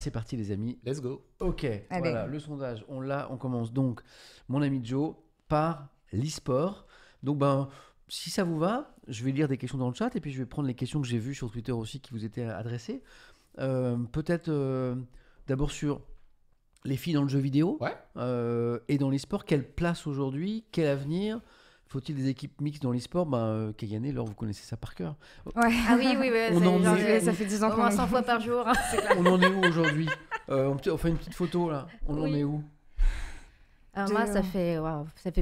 C'est parti les amis. Let's go. Ok, voilà, le sondage, on commence donc, mon ami Joe, par l'e-sport. Donc si ça vous va, je vais lire des questions dans le chat et puis je vais prendre les questions que j'ai vues sur Twitter aussi qui vous étaient adressées. Peut-être d'abord sur les filles dans le jeu vidéo et dans l'e-sport, quelle place aujourd'hui, quel avenir? Faut-il des équipes mixtes dans l'e-sport? Kayane, Laure, vous connaissez ça par cœur. Ouais. Ah oui, ça fait 10 ans qu'on 100 fois par jour. On en est où aujourd'hui? On fait une petite photo là. On en est où? Alors moi, ça fait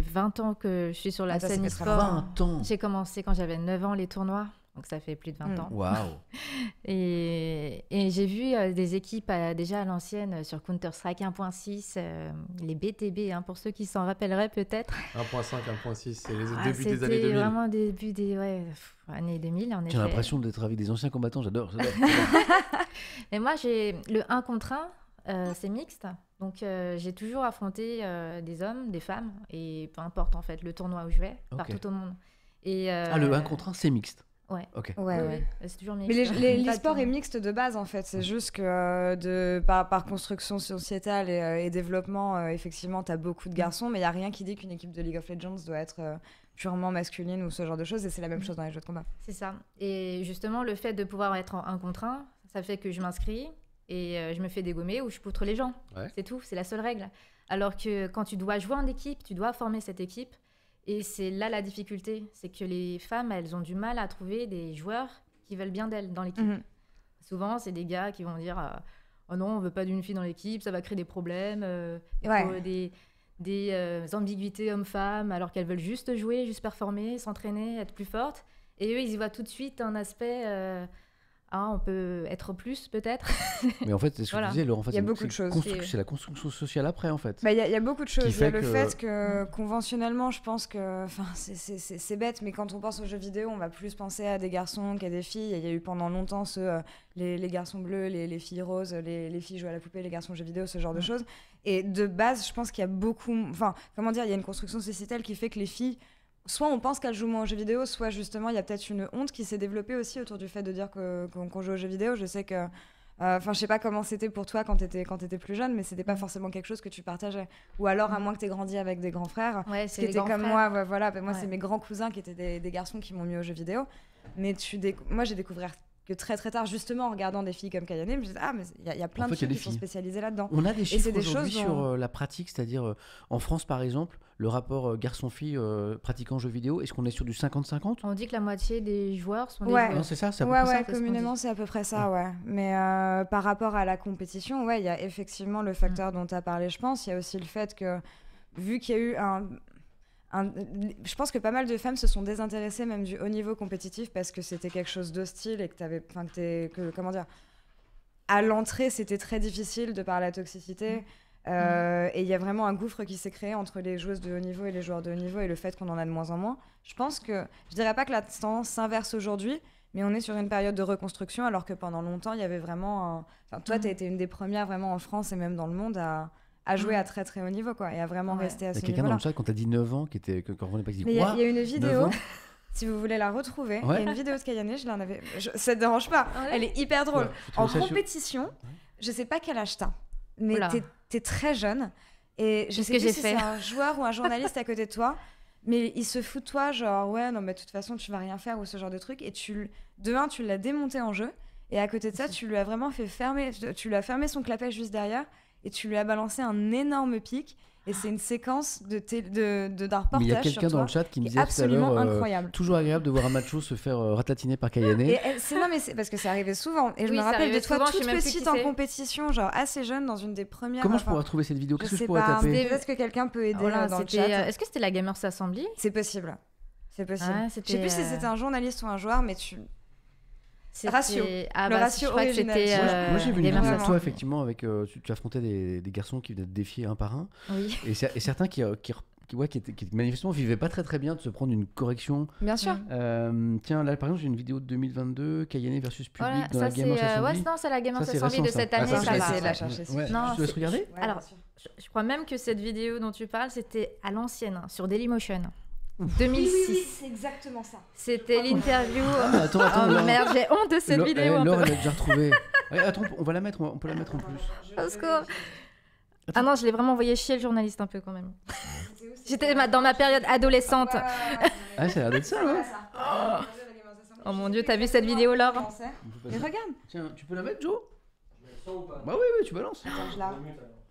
20 ans que je suis sur la scène e-sport. 20 ans. J'ai commencé quand j'avais 9 ans les tournois. Donc ça fait plus de 20 ans. Waouh. Et j'ai vu des équipes déjà à l'ancienne sur Counter-Strike 1.6, les BTB, pour ceux qui s'en rappelleraient peut-être. 1.5, 1.6, c'est les débuts des années 2000. C'était vraiment début des années 2000 en effet. J'ai l'impression d'être avec des anciens combattants, j'adore. Et moi, j'ai le 1 contre 1, c'est mixte. Donc j'ai toujours affronté des hommes, des femmes, et peu importe en fait le tournoi où je vais, partout au monde. Et, le 1 contre 1 c'est mixte? Ouais. Ok. Ouais. C'est toujours mixte. Mais l'e-sport est mixte de base en fait. C'est juste que par construction sociétale et développement, effectivement, t'as beaucoup de garçons, mais il n'y a rien qui dit qu'une équipe de League of Legends doit être purement masculine ou ce genre de choses. Et c'est la même chose dans les jeux de combat. C'est ça. Et justement, le fait de pouvoir être en 1 contre 1, ça fait que je m'inscris et je me fais dégommer ou je poutre les gens. Ouais. C'est tout. C'est la seule règle. Alors que quand tu dois jouer en équipe, tu dois former cette équipe. Et c'est là la difficulté, c'est que les femmes, elles ont du mal à trouver des joueurs qui veulent bien d'elles dans l'équipe. Souvent, c'est des gars qui vont dire « Oh non, on veut pas d'une fille dans l'équipe, ça va créer des problèmes, des ambiguïtés hommes-femmes, alors qu'elles veulent juste jouer, juste performer, s'entraîner, être plus fortes. » Et eux, ils y voient tout de suite un aspect... on peut être plus, peut-être. Mais en fait, c'est ce que tu disais, Laurent. En fait, il y a beaucoup de choses. C'est la construction sociale après, en fait. Il y a beaucoup de choses. Il y a le fait que, conventionnellement, je pense que... c'est bête, mais quand on pense aux jeux vidéo, on va plus penser à des garçons qu'à des filles. Il y a eu pendant longtemps les garçons bleus, les filles roses, les filles jouent à la poupée, les garçons jeux vidéo, ce genre de choses. Et de base, je pense qu'il y a beaucoup... il y a une construction sociétale qui fait que les filles... Soit on pense qu'elles jouent moins aux jeux vidéo, soit justement il y a peut-être une honte qui s'est développée aussi autour du fait de dire qu'on joue aux jeux vidéo. Je sais que, je sais pas comment c'était pour toi quand t'étais plus jeune, mais c'était pas forcément quelque chose que tu partageais. Ou alors à moins que t'aies grandi avec des grands frères, qui étaient comme moi. Moi c'est mes grands cousins qui étaient des garçons qui m'ont mis aux jeux vidéo. Mais moi j'ai découvert que très très tard, justement en regardant des filles comme Kayane, je me disais mais il y a plein de filles qui sont spécialisées là-dedans. On a des chiffres aujourd'hui sur la pratique, c'est-à-dire en France par exemple, le rapport garçon-fille pratiquant jeux vidéo, est-ce qu'on est sur du 50-50? On dit que la moitié des joueurs sont des joueurs. Non, c'est ça, c'est à peu près ça. Communément c'est à peu près ça, Mais par rapport à la compétition, il y a effectivement le facteur dont tu as parlé, je pense. Il y a aussi le fait que, vu qu'il y a eu je pense que pas mal de femmes se sont désintéressées même du haut niveau compétitif parce que c'était quelque chose d'hostile et à l'entrée c'était très difficile de par la toxicité et il y a vraiment un gouffre qui s'est créé entre les joueuses de haut niveau et les joueurs de haut niveau et le fait qu'on en a de moins en moins. Je pense que, je dirais pas que la tendance s'inverse aujourd'hui, mais on est sur une période de reconstruction alors que pendant longtemps il y avait vraiment toi tu as été une des premières vraiment en France et même dans le monde à jouer à très très haut niveau et à vraiment rester à ce niveau-là. Il y a quelqu'un dans le chat quand tu as dit 9 ans quand on n'est pas dit quoi. Il y a une vidéo, si vous voulez la retrouver, il y a une vidéo de Kayane, je l'en avais... ça te dérange pas, elle est hyper drôle. En compétition, je sais pas quel âge t'as, mais t'es très jeune, et je sais plus si c'est un joueur ou un journaliste à côté de toi, mais il se fout de toi, genre non mais de toute façon tu vas rien faire ou ce genre de truc, et tu l'as démonté en jeu, et à côté de ça tu lui as vraiment fait fermer son clapet juste derrière, et tu lui as balancé un énorme pic. Et c'est une séquence d'un reportage. Mais il y a quelqu'un dans le chat qui me disait absolument incroyable. Toujours agréable de voir un macho se faire ratatiner par Kayane. C'est parce que ça arrivait souvent. Et je me rappelle des fois toute petite en compétition, genre assez jeune, dans une des premières. Comment je pourrais trouver cette vidéo? Qu'est-ce que je pourrais taper? Peut-être que quelqu'un peut aider dans le chat. Est-ce que c'était la Gamers Assembly? C'est possible. Je sais plus si c'était un journaliste ou un joueur, mais le ratio originel. Moi j'ai vu une vidéo de toi effectivement avec tu affrontais des garçons qui venaient te défier un par un. Oui. Et certains qui manifestement vivaient pas très très bien de se prendre une correction. Bien sûr. Tiens, là par exemple j'ai une vidéo de 2022, Kayane versus Public dans la Gamers Assembly. C'est la Gamers Assembly de cette année. Je vais essayer de la chercher. Tu te laisses regarder? Alors, je crois même que cette vidéo dont tu parles, c'était à l'ancienne, sur Dailymotion. 2006. Oui, c'est exactement ça. C'était l'interview. Attends, merde, j'ai honte de cette vidéo. Laure, elle a déjà retrouvé. Attends, on va la mettre, on peut la mettre en plus. Au secours. Ah non, je l'ai vraiment envoyé chier le journaliste un peu quand même. J'étais dans ma période adolescente. Ah, ça a l'air d'être ça, hein. Oh mon Dieu, t'as vu cette vidéo, Laure? Mais regarde. Tiens, tu peux la mettre, Joe? Bah oui, tu balances. Attends, je la...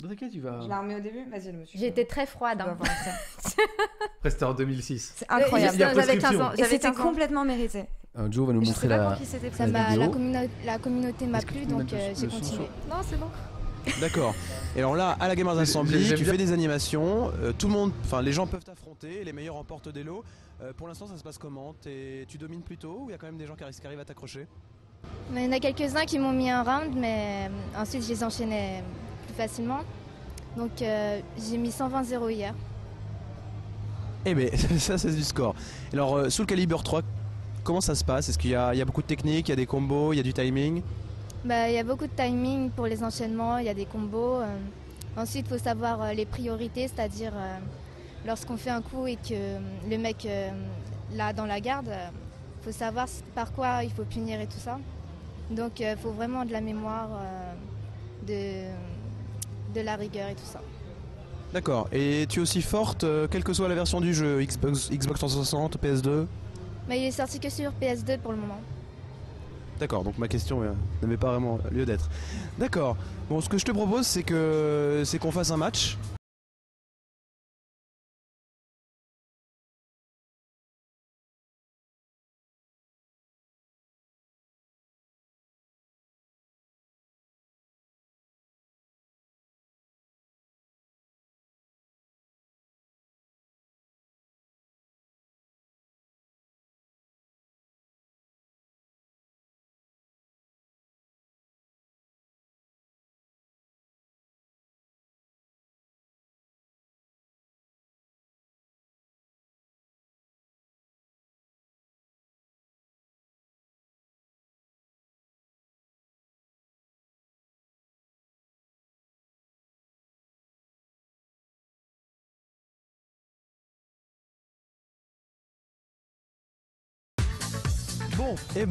T'inquiète, tu vas... Je la remets au début. Vas-y, le monsieur. J'ai été très froide. Hein. Après, c'était en 2006. C'est incroyable. J'avais 15 ans. Et c'était complètement mérité. Joe va nous montrer la communauté m'a plu, donc j'ai continué. Non, c'est bon. D'accord. Et alors là, à la Gamers Assembly, tu fais des animations, tout le monde, enfin les gens peuvent t'affronter, les meilleurs remportent des lots. Pour l'instant, ça se passe comment? Tu domines plutôt ou il y a quand même des gens qui arrivent à t'accrocher? Il y en a quelques-uns qui m'ont mis un round, mais ensuite je les enchaînais plus facilement. Donc j'ai mis 120-0 hier. Eh bien, ça c'est du score. Alors, Soul Calibur 3, comment ça se passe? Est-ce qu'il y a beaucoup de techniques, il y a des combos, il y a du timing? Il y a beaucoup de timing pour les enchaînements, il y a des combos. Ensuite, il faut savoir les priorités, c'est-à-dire lorsqu'on fait un coup et que le mec l'a dans la garde, il faut savoir par quoi il faut punir et tout ça. Donc il faut vraiment de la mémoire, de la rigueur et tout ça. D'accord. Et tu es aussi forte, quelle que soit la version du jeu, Xbox 360, PS2? Mais il est sorti que sur PS2 pour le moment. D'accord, donc ma question n'avait pas vraiment lieu d'être. D'accord. Bon, ce que je te propose, c'est qu'on fasse un match. Bon, et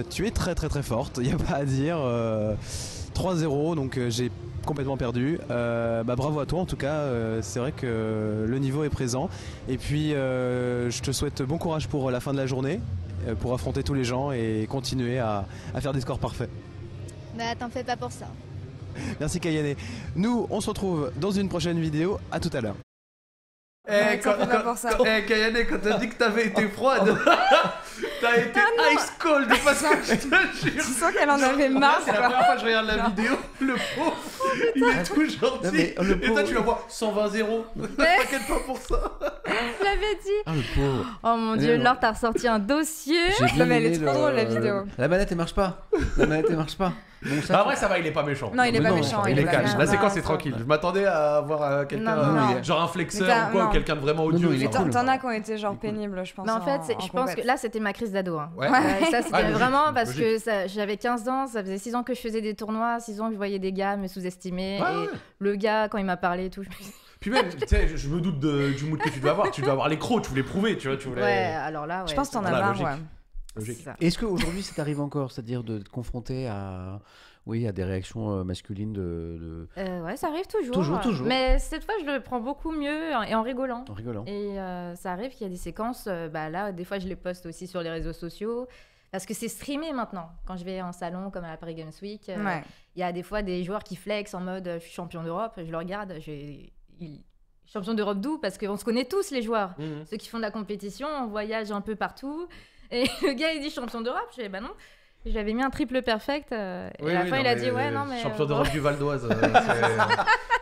tu es très très très forte, il n'y a pas à dire. 3-0, donc j'ai complètement perdu. Bravo à toi en tout cas, c'est vrai que le niveau est présent. Et puis je te souhaite bon courage pour la fin de la journée, pour affronter tous les gens et continuer à faire des scores parfaits. T'en fais pas pour ça. Merci Kayane. Nous, on se retrouve dans une prochaine vidéo, à tout à l'heure. Kayane, quand t'as dit que t'avais été froide, t'as été ice cold parce que je te jure. Tu sens qu'elle en avait marre. C'est la première fois que je regarde la vidéo, le pauvre, il est tout gentil. Et toi tu la vois 120-0. T'inquiète pas pour ça. Je l'avais dit. Ah, le pauvre. Oh mon Dieu, Laure, t'as ressorti un dossier. Mais elle est trop drôle la vidéo. La manette elle marche pas. Bon, ça, après ça va, il est pas méchant. Non, il est pas méchant. Il est calme. La séquence est tranquille. Je m'attendais à avoir quelqu'un, genre un flexeur ou quoi, ou quelqu'un de vraiment odieux. Mais t'en as qui ont été genre pénibles, je pense. Mais en fait, je pense que là c'était ma crise d'ado. Ouais. Ça c'était vraiment parce que j'avais 15 ans, ça faisait 6 ans que je faisais des tournois, 6 ans que je voyais des gars me sous-estimer. Et le gars, quand il m'a parlé et tout, Puis même, tu sais, je me doute du mood que tu dois avoir. Tu dois avoir les crocs, tu voulais prouver, tu vois. Ouais, alors là, ouais. Je pense que t'en as marre, ouais. Logique. Est-ce qu'aujourd'hui ça t'arrive encore, c'est-à-dire de te confronter à des réactions masculines Ouais, ça arrive toujours. Toujours. Mais cette fois, je le prends beaucoup mieux et en rigolant. Et ça arrive qu'il y a des séquences, là, des fois, je les poste aussi sur les réseaux sociaux. Parce que c'est streamé maintenant. Quand je vais en salon, comme à la Paris Games Week, il y a des fois des joueurs qui flexent en mode je suis champion d'Europe. Je le regarde, champion d'Europe d'où? Parce qu'on se connaît tous, les joueurs. Ceux qui font de la compétition, on voyage un peu partout. Et le gars, il dit champion d'Europe. Je dis bah non. J'avais mis un triple perfect. Et à la fin, il a dit ouais, non, mais. Champion d'Europe du Val d'Oise.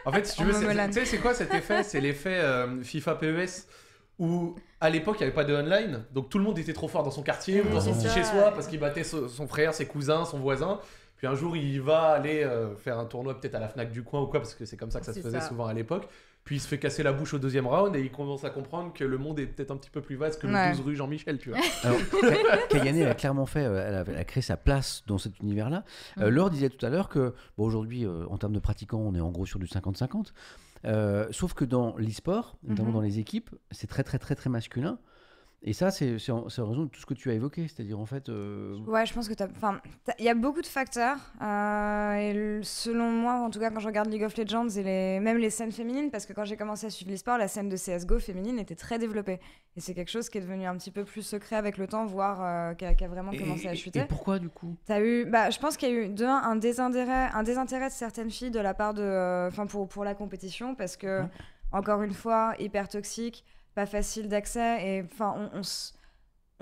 En fait, si tu veux, tu sais, c'est quoi cet effet? C'est l'effet FIFA PES où à l'époque, il n'y avait pas de online. Donc tout le monde était trop fort dans son quartier ou dans son petit chez-soi parce qu'il battait son frère, ses cousins, son voisin. Puis un jour, il va aller faire un tournoi peut-être à la Fnac du coin ou quoi, parce que c'est comme ça que ça se faisait souvent à l'époque. Puis il se fait casser la bouche au deuxième round et il commence à comprendre que le monde est peut-être un petit peu plus vaste que le 12 rue Jean-Michel, tu vois. Alors, Kayane, elle a clairement fait, elle a créé sa place dans cet univers-là. Laure disait tout à l'heure que, aujourd'hui, en termes de pratiquants, on est en gros sur du 50-50. Sauf que dans l'e-sport, notamment dans les équipes, c'est très, très, très, très masculin. Et ça, c'est en raison de tout ce que tu as évoqué, c'est-à-dire en fait... Ouais, je pense que il y a beaucoup de facteurs, et selon moi, en tout cas quand je regarde League of Legends et même les scènes féminines, parce que quand j'ai commencé à suivre l'e-sport, la scène de CSGO féminine était très développée. Et c'est quelque chose qui est devenu un petit peu plus secret avec le temps, voire qui a vraiment commencé à chuter. Et pourquoi du coup ? Je pense qu'il y a eu un désintérêt de certaines filles de la part de... pour la compétition, parce que, encore une fois, hyper toxique, pas facile d'accès, et on se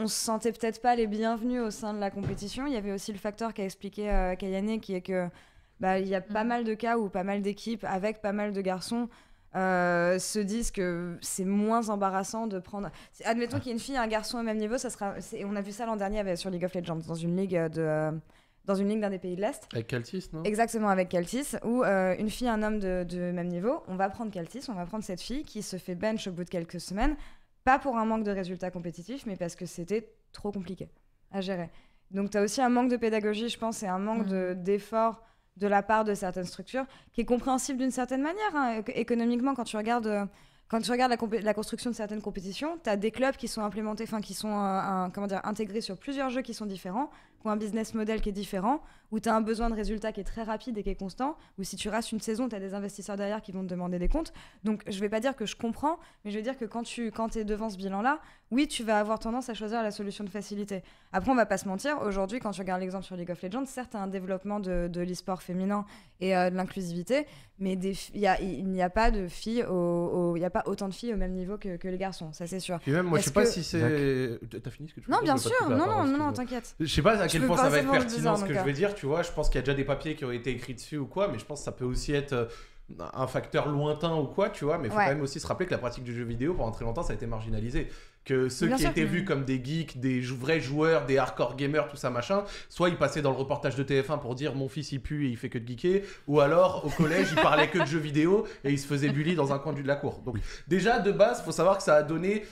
sentait peut-être pas les bienvenus au sein de la compétition. Il y avait aussi le facteur qu'a expliqué Kayane, qui est que il y a pas mal de cas où pas mal d'équipes avec pas mal de garçons se disent que c'est moins embarrassant de prendre... Admettons qu'il y ait une fille et un garçon au même niveau, on a vu ça l'an dernier sur League of Legends, dans une ligue d'un des pays de l'Est. Avec Kaltis, non ? Exactement, avec Kaltis, où une fille et un homme de même niveau, on va prendre Kaltis, on va prendre cette fille qui se fait bench au bout de quelques semaines, pas pour un manque de résultats compétitifs, mais parce que c'était trop compliqué à gérer. Donc tu as aussi un manque de pédagogie, je pense, et un manque d'effort de la part de certaines structures, qui est compréhensible d'une certaine manière. Économiquement, quand tu regardes la construction de certaines compétitions, tu as des clubs qui sont implémentés, qui sont intégrés sur plusieurs jeux qui sont différents, qui ont un business model qui est différent, où tu as un besoin de résultat qui est très rapide et qui est constant, où si tu restes une saison, tu as des investisseurs derrière qui vont te demander des comptes. Donc je vais pas dire que je comprends, mais je vais dire que quand tu es devant ce bilan-là, oui, tu vas avoir tendance à choisir la solution de facilité. Après, on va pas se mentir, aujourd'hui, quand tu regardes l'exemple sur League of Legends, certes, il y a un développement de l'e-sport féminin et de l'inclusivité, mais il n'y a pas de filles, il n'y a pas autant de filles au même niveau que les garçons, ça c'est sûr. Puis même, moi, je sais pas si c'est... T'as fini ce que tu veux dire ? Non, bien sûr, non, t'inquiète. Je sais pas à quel point ça va être pertinent ce que je vais dire, tu vois. Je pense qu'il y a déjà des papiers qui ont été écrits dessus ou quoi, mais je pense que ça peut aussi être un facteur lointain ou quoi, tu vois. Mais il faut quand même aussi se rappeler que la pratique du jeu vidéo, pendant très longtemps, ça a été marginalisé. Que ceux qui étaient vus comme des geeks, des vrais joueurs, des hardcore gamers, tout ça machin, soit ils passaient dans le reportage de TF1 pour dire mon fils il pue et il fait que de geeker, ou alors au collège il parlait que de jeux vidéo et il se faisait bully dans un coin de la cour. Donc déjà de base, faut savoir que ça a donné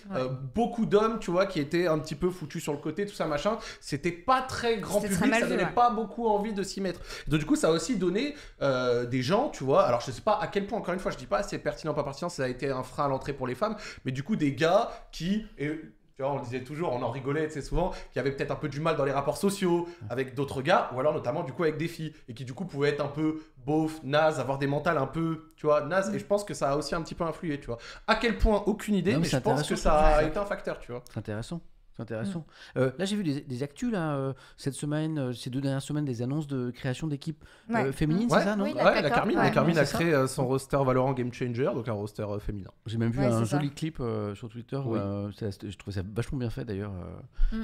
beaucoup d'hommes, tu vois, qui étaient un petit peu foutus sur le côté, tout ça machin. C'était pas très grand public, ça donnait pas beaucoup envie de s'y mettre. Donc du coup ça a aussi donné des gens, tu vois, alors je sais pas à quel point, encore une fois je dis pas c'est pertinent pas pertinent, ça a été un frein à l'entrée pour les femmes, mais du coup des gars qui... tu vois, on le disait toujours, on en rigolait, tu sais, souvent, qui avaient peut-être un peu du mal dans les rapports sociaux avec d'autres gars, ou alors notamment du coup avec des filles, et qui du coup pouvaient être un peu beauf, naze, avoir des mentales un peu, tu vois, naze, et je pense que ça a aussi un petit peu influé, tu vois. À quel point, aucune idée, mais je pense que ça a été un facteur, tu vois. C'est intéressant. C'est intéressant. Là, j'ai vu des actus là, cette semaine, ces 2 dernières semaines, des annonces de création d'équipes féminines, c'est ça, non ? Oui, la Carmine a créé son roster Valorant Game Changer, donc un roster féminin. J'ai même vu un joli clip sur Twitter, je trouvais ça vachement bien fait d'ailleurs.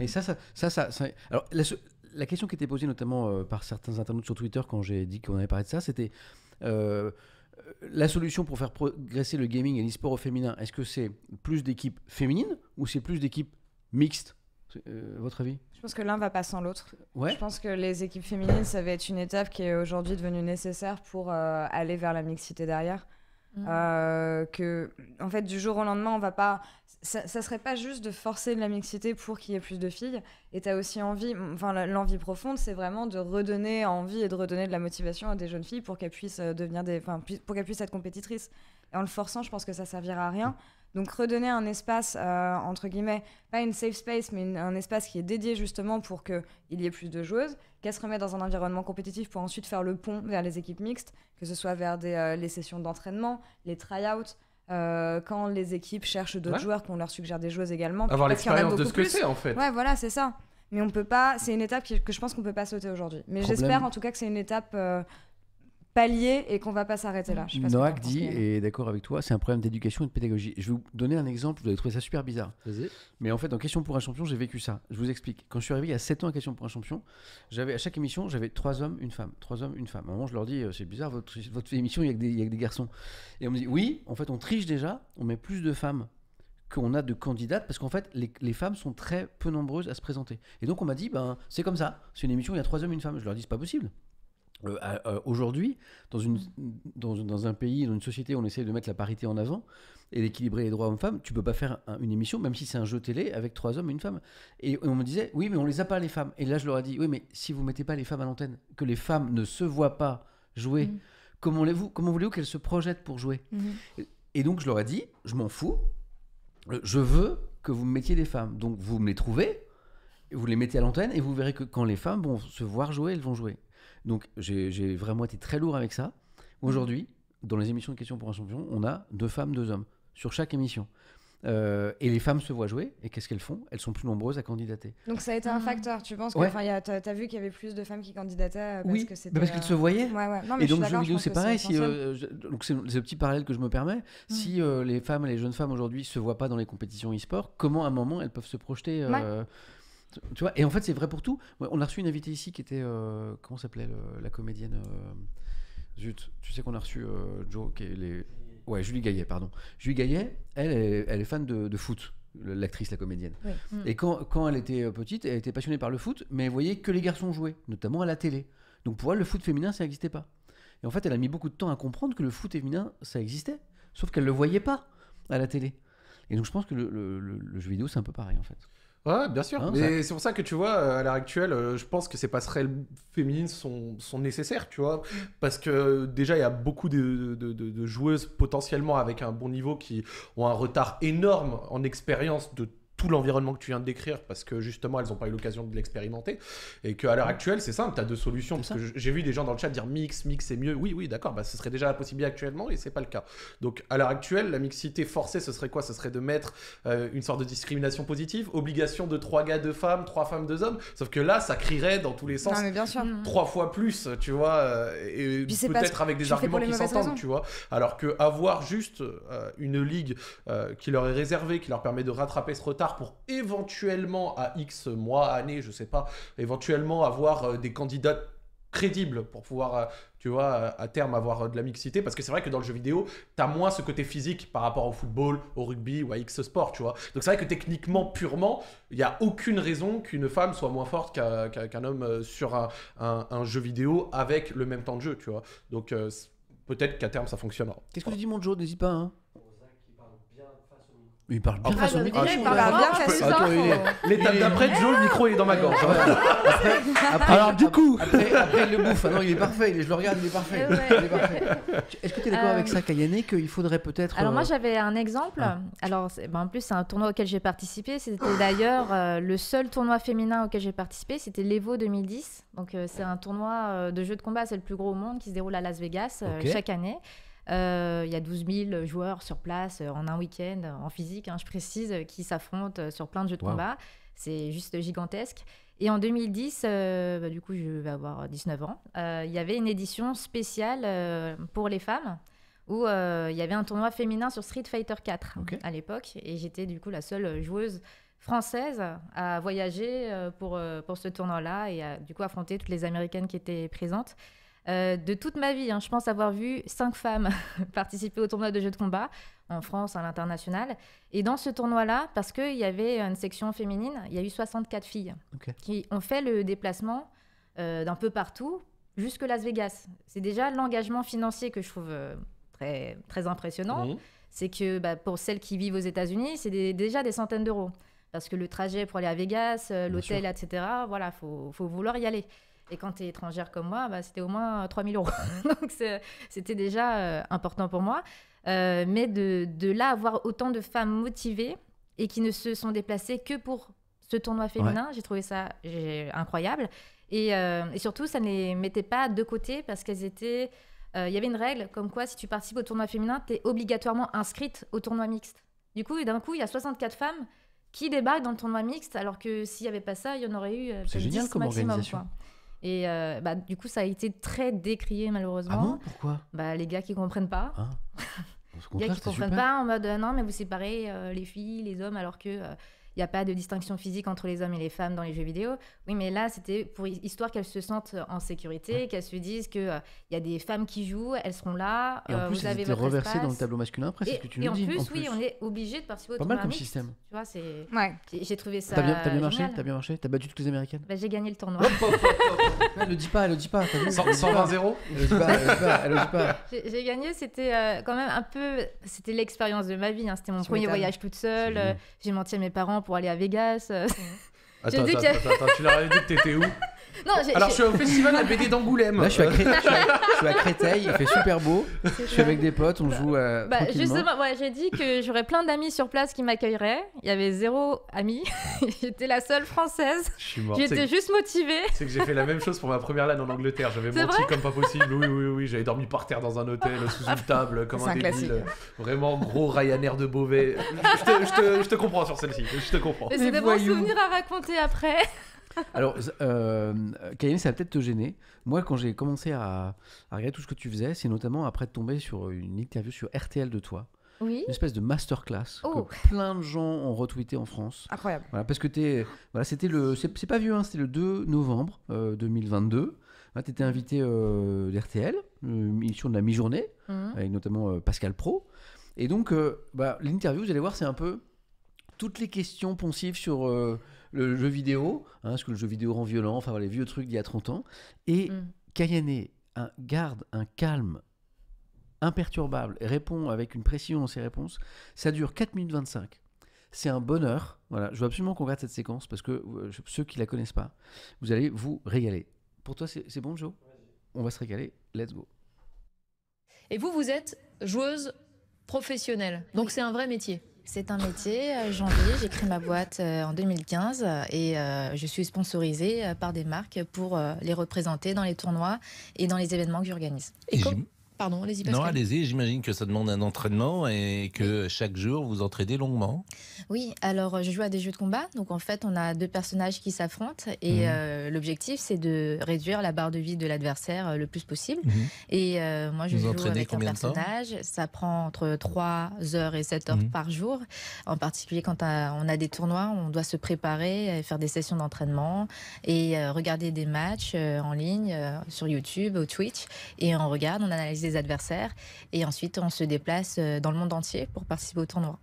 Et ça. Alors, la question qui était posée notamment par certains internautes sur Twitter quand j'ai dit qu'on avait parlé de ça, c'était la solution pour faire progresser le gaming et l'e-sport au féminin. Est-ce que c'est plus d'équipes féminines ou c'est plus d'équipes mixte, votre avis ? Je pense que l'un va pas sans l'autre. Ouais. Je pense que les équipes féminines, ça va être une étape qui est aujourd'hui devenue nécessaire pour aller vers la mixité derrière. Que, en fait, du jour au lendemain, on va pas... Ça serait pas juste de forcer de la mixité pour qu'il y ait plus de filles. Et tu as aussi envie... l'envie profonde, c'est vraiment de redonner envie et de redonner de la motivation à des jeunes filles pour qu'elles puissent pour qu'elles puissent être compétitrices. Et en le forçant, je pense que ça servira à rien. Donc redonner un espace, entre guillemets, pas une safe space, mais un espace qui est dédié justement pour qu'il y ait plus de joueuses, qu'elles se remettent dans un environnement compétitif pour ensuite faire le pont vers les équipes mixtes, que ce soit vers les sessions d'entraînement, les try-outs, quand les équipes cherchent d'autres joueurs, qu'on leur suggère des joueuses également. Avoir l'expérience de ce que c'est en fait. Ouais, voilà, c'est ça. Mais on peut pas, c'est une étape que je pense qu'on peut pas sauter aujourd'hui. Mais j'espère en tout cas que c'est une étape... palier et qu'on va pas s'arrêter là. Noack dit, et d'accord avec toi, c'est un problème d'éducation et de pédagogie. Je vais vous donner un exemple, vous allez trouver ça super bizarre. Vas-y. Mais en fait, dans Question pour un champion, j'ai vécu ça. Je vous explique. Quand je suis arrivé il y a 7 ans à Question pour un champion, à chaque émission, j'avais 3 hommes, une femme. 3 hommes, une femme. À un moment, je leur dis, c'est bizarre, votre émission, il y a que des garçons. Et on me dit, oui, en fait, on triche déjà, on met plus de femmes qu'on a de candidates, parce qu'en fait, les femmes sont très peu nombreuses à se présenter. Et donc, on m'a dit, c'est comme ça. C'est une émission, il y a 3 hommes, une femme. Je leur dis, c'est pas possible. Aujourd'hui, dans un pays, dans une société où on essaie de mettre la parité en avant et d'équilibrer les droits hommes-femmes, tu peux pas faire une émission, même si c'est un jeu télé, avec 3 hommes et une femme. Et on me disait, oui, mais on les a pas, les femmes. Et là, je leur ai dit, oui, mais si vous mettez pas les femmes à l'antenne, que les femmes ne se voient pas jouer, comment voulez-vous qu'elles se projettent pour jouer ? Et donc, je leur ai dit, je m'en fous, je veux que vous me mettiez des femmes. Donc vous me les trouvez, vous les mettez à l'antenne et vous verrez que quand les femmes vont se voir jouer, elles vont jouer. Donc j'ai vraiment été très lourd avec ça. Aujourd'hui, dans les émissions de questions pour un champion, on a 2 femmes, 2 hommes sur chaque émission. Et les femmes se voient jouer, et qu'est-ce qu'elles font ? Elles sont plus nombreuses à candidater. Donc ça a été un facteur, tu penses que t'as vu qu'il y avait plus de femmes qui candidataient parce que c'était... parce qu'elles se voyaient. Ouais. Non, mais et donc le jeu vidéo c'est pareil, donc c'est le petit parallèle que je me permets, si les femmes, les jeunes femmes aujourd'hui se voient pas dans les compétitions e-sport, comment à un moment elles peuvent se projeter tu vois, et en fait c'est vrai pour tout. On a reçu une invitée ici qui était, comment s'appelait la comédienne zut, tu sais qu'on a reçu Joe, qui est Julie Gaillet, pardon. Julie Gaillet, elle est fan de foot, l'actrice, la comédienne. Oui. Et quand elle était petite, elle était passionnée par le foot, mais elle voyait que les garçons jouer, notamment à la télé. Donc pour elle, le foot féminin, ça n'existait pas. Et en fait, elle a mis beaucoup de temps à comprendre que le foot féminin, ça existait, sauf qu'elle ne le voyait pas à la télé. Et donc je pense que le jeu vidéo, c'est un peu pareil, en fait. Ouais, bien sûr. Mais c'est pour ça que tu vois, à l'heure actuelle, je pense que ces passerelles féminines sont nécessaires, tu vois. Parce que déjà, il y a beaucoup de joueuses potentiellement avec un bon niveau qui ont un retard énorme en expérience de tout l'environnement que tu viens de décrire, parce que justement elles n'ont pas eu l'occasion de l'expérimenter, et qu'à l'heure actuelle c'est simple, tu as 2 solutions, parce que j'ai vu des gens dans le chat dire mix c'est mieux, oui d'accord, ce serait déjà la possibilité actuellement et c'est pas le cas. Donc à l'heure actuelle la mixité forcée ce serait quoi ? Ce serait de mettre une sorte de discrimination positive, obligation de 3 gars 2 femmes, 3 femmes 2 hommes, sauf que là ça crierait dans tous les sens. Non, mais bien sûr. 3 fois plus, tu vois, et peut-être avec des arguments qui s'entendent, tu vois, alors que avoir juste une ligue qui leur est réservée, qui leur permet de rattraper ce retard pour éventuellement à X mois, années, je sais pas, éventuellement avoir des candidats crédibles pour pouvoir, tu vois, à terme avoir de la mixité, parce que c'est vrai que dans le jeu vidéo, t'as moins ce côté physique par rapport au football, au rugby ou à X sport, tu vois. Donc c'est vrai que techniquement, purement, il n'y a aucune raison qu'une femme soit moins forte qu'un homme sur un jeu vidéo avec le même temps de jeu, tu vois. Donc peut-être qu'à terme, ça fonctionnera. Qu'est-ce que tu dis, mon Joe ? N'hésite pas, hein. Il parle bien face au micro. Il parle bien face au micro. L'étape d'après, Joe, le micro est dans ma gorge. Alors du coup, après il le bouffe. Non, il est parfait. Je le regarde, il est parfait. Est-ce que tu es d'accord avec ça, Kayane, qu'il faudrait peut-être... Alors moi, j'avais un exemple. Alors en plus, c'est un tournoi auquel j'ai participé. C'était d'ailleurs le seul tournoi féminin auquel j'ai participé. C'était l'Evo 2010. Donc c'est un tournoi de jeux de combat. C'est le plus gros au monde qui se déroule à Las Vegas chaque année. Il y a 12 000 joueurs sur place en un week-end, en physique, je précise, qui s'affrontent sur plein de jeux de combat. C'est juste gigantesque. Et en 2010, du coup, je vais avoir 19 ans, il y avait une édition spéciale pour les femmes où il y avait un tournoi féminin sur Street Fighter 4 à l'époque. Et j'étais du coup la seule joueuse française à voyager pour ce tournoi-là et à du coup affronter toutes les Américaines qui étaient présentes. De toute ma vie, je pense avoir vu 5 femmes participer au tournoi de jeux de combat en France, à l'international. Et dans ce tournoi-là, parce qu'il y avait une section féminine, il y a eu 64 filles qui ont fait le déplacement d'un peu partout jusque Las Vegas. C'est déjà l'engagement financier que je trouve très, très impressionnant. C'est que pour celles qui vivent aux États-Unis, c'est déjà des centaines d'euros. Parce que le trajet pour aller à Vegas, l'hôtel, etc., voilà, faut vouloir y aller. Et quand tu es étrangère comme moi, c'était au moins 3 000 euros. Donc, c'était déjà important pour moi. Mais de là, avoir autant de femmes motivées et qui ne se sont déplacées que pour ce tournoi féminin, j'ai trouvé ça incroyable. Et surtout, ça ne les mettait pas de côté parce qu'elles étaient... Il y avait une règle comme quoi, si tu participes au tournoi féminin, tu es obligatoirement inscrite au tournoi mixte. Du coup, d'un coup, il y a 64 femmes qui débarquent dans le tournoi mixte, alors que s'il n'y avait pas ça, il y en aurait eu c'est génial 10 comme maximum, organisation. Quoi. Et du coup, ça a été très décrié, malheureusement. Ah bon ? Pourquoi ? Les gars qui ne comprennent pas. Les gars qui ne comprennent pas en mode non, mais vous séparez les filles, les hommes, alors que il n'y a pas de distinction physique entre les hommes et les femmes dans les jeux vidéo. Oui, mais là, c'était pour histoire qu'elles se sentent en sécurité, qu'elles se disent qu'il y a des femmes qui jouent, elles seront là. Et en plus, vous avez elles étaient votre reversées espace. dans le tableau masculin après, c'est ce que tu nous dis. Et en plus, on est obligé de participer au tournoi tournoi mixte. Pas mal comme système. Tu vois, c'est... Ouais. J'ai trouvé ça T'as bien marché génial. T'as bien marché ? T'as battu toutes les Américaines ? J'ai gagné le tournoi. Elle le dit pas. 120-0. Elle le dit pas. J'ai gagné, c'était quand même un peu... C'était l'expérience de ma vie. C'était mon premier voyage toute seule. J'ai menti à mes parents pour aller à Vegas. Attends, tu leur avais dit que t'étais où ? Non, alors je suis au festival de la BD d'Angoulême. Là, je suis à Créteil, il fait super beau. Je suis avec des potes, on joue tranquillement. Justement, j'ai dit que j'aurais plein d'amis sur place qui m'accueilleraient. Il y avait 0 amis. J'étais la seule française. Je suis mort. J'étais juste motivée. C'est que j'ai fait la même chose pour ma première LAN en Angleterre. J'avais menti comme pas possible. Oui. J'avais dormi par terre dans un hôtel, sous une table, comme un débile. Vraiment gros Ryanair de Beauvais. Je te comprends sur celle-ci. Je te comprends. Mais c'est des bons souvenirs à raconter après. Alors, Kayane, ça va peut-être te gêner. Moi, quand j'ai commencé à regarder tout ce que tu faisais, c'est notamment après de tomber sur une interview sur RTL de toi. Oui. Une espèce de masterclass que plein de gens ont retweeté en France. Incroyable. Voilà, parce que c'était c'est pas vieux, hein, c'était le 2 novembre 2022. Tu étais invité d'RTL, une émission de la mi-journée, avec notamment Pascal Praud. Et donc, l'interview, vous allez voir, c'est un peu toutes les questions poncives sur le jeu vidéo, ce que le jeu vidéo rend violent, enfin les vieux trucs d'il y a 30 ans. Et Kayane garde un calme imperturbable, répond avec une précision dans ses réponses. Ça dure 4 minutes 25. C'est un bonheur. Voilà, je veux absolument qu'on regarde cette séquence parce que ceux qui la connaissent pas, vous allez vous régaler. Pour toi, c'est bon, Jo ? On va se régaler. Let's go. Et vous êtes joueuse professionnelle. Donc c'est un vrai métier. C'est un métier. Janvier, j'ai créé ma boîte en 2015 et je suis sponsorisée par des marques pour les représenter dans les tournois et dans les événements que j'organise. Pardon, allez-y Pascal. Non, allez-y, j'imagine que ça demande un entraînement et que chaque jour vous entraînez longuement. Oui, alors je joue à des jeux de combat, donc en fait on a 2 personnages qui s'affrontent et l'objectif c'est de réduire la barre de vie de l'adversaire le plus possible. Et moi je joue avec un personnage, ça prend entre 3 heures et 7 heures par jour, en particulier quand on a des tournois, on doit se préparer, faire des sessions d'entraînement et regarder des matchs en ligne sur YouTube ou Twitch et on regarde, on analyse des adversaires et ensuite on se déplace dans le monde entier pour participer au tournoi.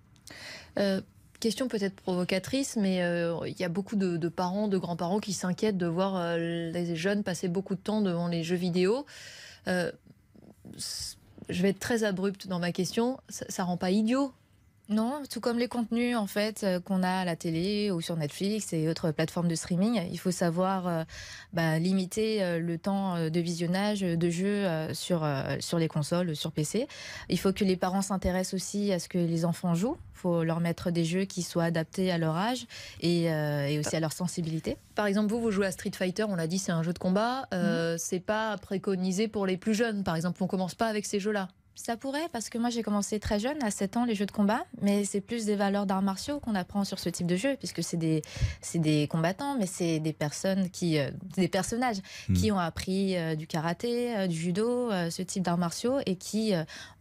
Question peut-être provocatrice, mais il y a beaucoup de parents, de grands-parents qui s'inquiètent de voir les jeunes passer beaucoup de temps devant les jeux vidéo. Je vais être très abrupte dans ma question, ça rend pas idiot? Non, tout comme les contenus en fait qu'on a à la télé ou sur Netflix et autres plateformes de streaming, il faut savoir limiter le temps de visionnage de jeux sur les consoles, sur PC. Il faut que les parents s'intéressent aussi à ce que les enfants jouent. Il faut leur mettre des jeux qui soient adaptés à leur âge et aussi à leur sensibilité. Par exemple, vous jouez à Street Fighter, on l'a dit, c'est un jeu de combat. C'est pas préconisé pour les plus jeunes. Par exemple, on commence pas avec ces jeux-là. Ça pourrait, parce que moi j'ai commencé très jeune, à 7 ans, les jeux de combat, mais c'est plus des valeurs d'arts martiaux qu'on apprend sur ce type de jeu, puisque c'est des combattants, mais c'est des personnes des personnages qui ont appris du karaté, du judo, ce type d'arts martiaux, et qui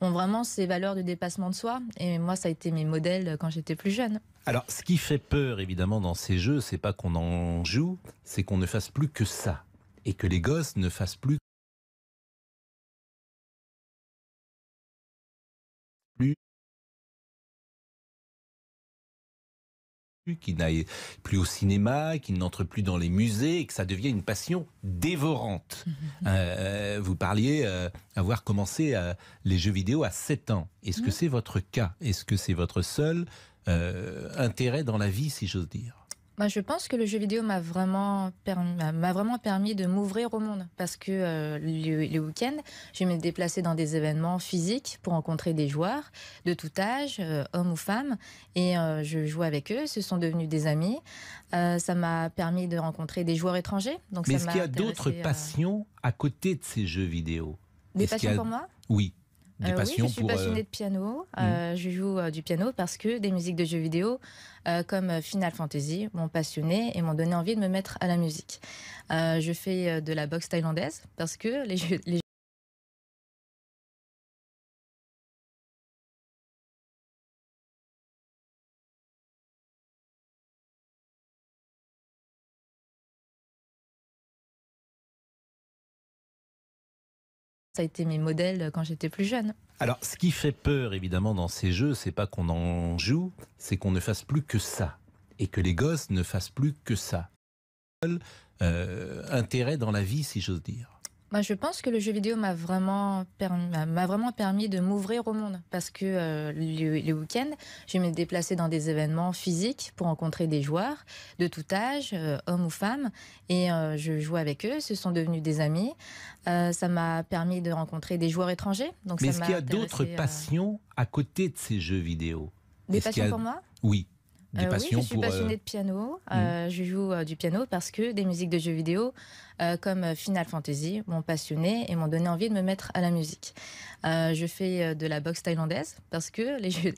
ont vraiment ces valeurs de dépassement de soi. Et moi, ça a été mes modèles quand j'étais plus jeune. Alors, ce qui fait peur, évidemment, dans ces jeux, c'est pas qu'on en joue, c'est qu'on ne fasse plus que ça, et que les gosses ne fassent plus qui n'aille plus au cinéma, qui n'entre plus dans les musées et que ça devienne une passion dévorante. Vous parliez avoir commencé les jeux vidéo à 7 ans. Est-ce que c'est votre cas? Est-ce que c'est votre seul intérêt dans la vie, si j'ose dire? Moi, je pense que le jeu vidéo m'a vraiment permis de m'ouvrir au monde parce que les week-ends, je me déplaçais dans des événements physiques pour rencontrer des joueurs de tout âge, hommes ou femmes, et je jouais avec eux, ce sont devenus des amis. Ça m'a permis de rencontrer des joueurs étrangers. Donc mais est-ce qu'il y a d'autres passions à côté de ces jeux vidéo? Des passions pour moi? Oui. Oui, je suis passionnée de piano. Je joue du piano parce que des musiques de jeux vidéo comme Final Fantasy m'ont passionnée et m'ont donné envie de me mettre à la musique. Je fais de la boxe thaïlandaise parce que les jeux ça a été mes modèles quand j'étais plus jeune. Alors, ce qui fait peur, évidemment, dans ces jeux, c'est pas qu'on en joue, c'est qu'on ne fasse plus que ça. Et que les gosses ne fassent plus que ça. Intérêt dans la vie, si j'ose dire. Je pense que le jeu vidéo m'a vraiment permis de m'ouvrir au monde parce que le week-end, je me déplaçais dans des événements physiques pour rencontrer des joueurs de tout âge, hommes ou femmes, et je jouais avec eux, ce sont devenus des amis. Ça m'a permis de rencontrer des joueurs étrangers. Donc mais est-ce qu'il y a d'autres passions à côté de ces jeux vidéo? Des passions pour moi? Oui. Oui, je suis passionnée de piano. Je joue du piano parce que des musiques de jeux vidéo comme Final Fantasy m'ont passionnée et m'ont donné envie de me mettre à la musique. Je fais de la boxe thaïlandaise parce que les jeux...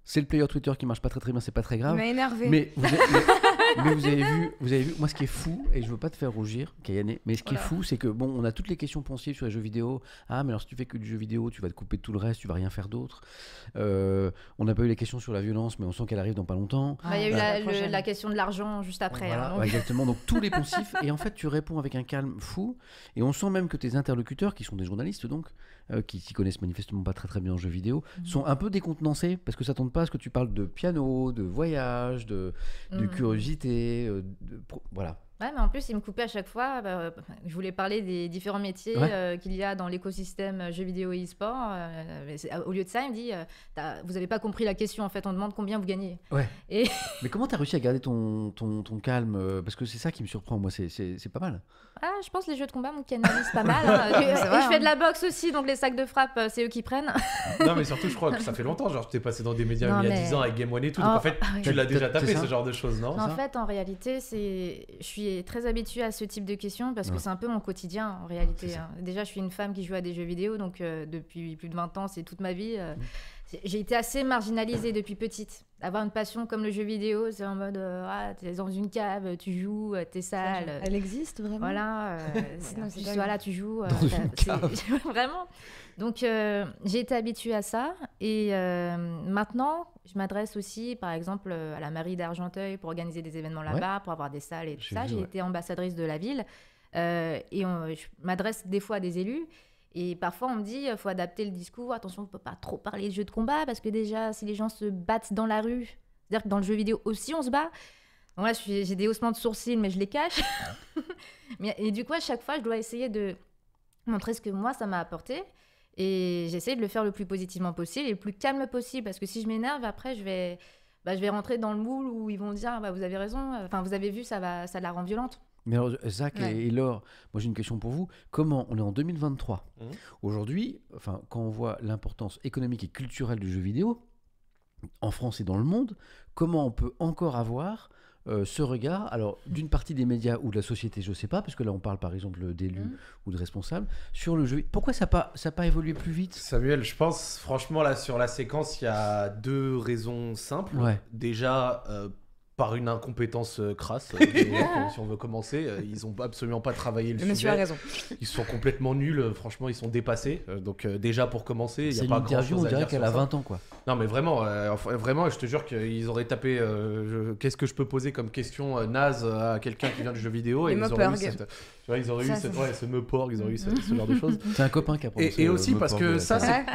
C'est le player Twitter qui marche pas très bien, c'est pas très grave. Il m'a énervé. Mais vous avez vu, moi ce qui est fou, et je veux pas te faire rougir, Kayane, mais ce qui est fou, c'est que bon, on a toutes les questions ponctives sur les jeux vidéo. Ah, mais alors si tu fais que du jeu vidéo, tu vas te couper de tout le reste, tu vas rien faire d'autre. On n'a pas eu les questions sur la violence, mais on sent qu'elle arrive dans pas longtemps. Il y a eu la question de l'argent juste après. Voilà, hein, donc... exactement. Donc tous les poncifs, et en fait tu réponds avec un calme fou, et on sent même que tes interlocuteurs, qui sont des journalistes donc, qui s'y connaissent manifestement pas très très bien en jeux vidéo, sont un peu décontenancés parce que ça tente pas à ce que tu parles de piano, de voyage, de curiosité, voilà. Ouais, mais en plus, il me coupait à chaque fois. Je voulais parler des différents métiers qu'il y a dans l'écosystème jeux vidéo et e-sport. Au lieu de ça, il me dit vous n'avez pas compris la question, en fait, on demande combien vous gagnez. Ouais. Et... Mais comment tu as réussi à garder ton calme? Parce que c'est ça qui me surprend, moi, c'est pas mal. Je pense que les jeux de combat me canalisent pas mal. Hein. Je fais de la boxe aussi, donc les sacs de frappe, c'est eux qui prennent. Non, mais surtout, je crois que ça fait longtemps. Genre, tu es passé dans des médias il y a 10 ans avec Game One et tout. Donc, en fait, tu l'as déjà tapé, ce genre de choses, non? En fait, en réalité, je suis très habituée à ce type de questions parce que c'est un peu mon quotidien, en réalité. Hein. Déjà, je suis une femme qui joue à des jeux vidéo, donc depuis plus de 20 ans, c'est toute ma vie. J'ai été assez marginalisée depuis petite. Avoir une passion comme le jeu vidéo, c'est en mode t'es dans une cave, tu joues, t'es sale. Elle existe vraiment? Voilà, tu joues. Dans une cave. Vraiment. Donc j'ai été habituée à ça et maintenant je m'adresse aussi par exemple à la mairie d'Argenteuil pour organiser des événements là-bas, pour avoir des salles et tout ça. J'ai été ambassadrice de la ville et je m'adresse des fois à des élus. Et parfois, on me dit il faut adapter le discours. Attention, on ne peut pas trop parler de jeux de combat parce que déjà, si les gens se battent dans la rue, c'est-à-dire que dans le jeu vidéo aussi, on se bat. Donc là, j'ai des haussements de sourcils, mais je les cache. Et du coup, à chaque fois, je dois essayer de montrer ce que moi, ça m'a apporté. Et j'essaie de le faire le plus positivement possible et le plus calme possible. Parce que si je m'énerve, après, je vais rentrer dans le moule où ils vont dire vous avez raison. Enfin, vous avez vu, ça la rend violente. Mais alors, Zach et Laure, moi j'ai une question pour vous. Comment, on est en 2023, aujourd'hui, quand on voit l'importance économique et culturelle du jeu vidéo, en France et dans le monde, comment on peut encore avoir ce regard, alors d'une partie des médias ou de la société, je ne sais pas, parce que là on parle par exemple d'élus ou de responsables, sur le jeu. Pourquoi ça n'a pas évolué plus vite? Samuel, je pense franchement là sur la séquence, il y a 2 raisons simples. Déjà, par une incompétence crasse, si on veut commencer, ils n'ont absolument pas travaillé le sujet. Monsieur a raison. Ils sont complètement nuls, franchement, ils sont dépassés. Donc déjà pour commencer, il n'y a pas grand-chose à dire. C'est une interview, on dirait qu'elle a 20 ans, quoi. Non mais vraiment, je te jure qu'ils auraient tapé qu'est-ce que je peux poser comme question naze à quelqu'un qui vient du jeu vidéo, et ils auraient eu ce meuporg, ils auraient eu ce genre de choses. C'est un copain qui a pensé. Et aussi parce que ça, c'est...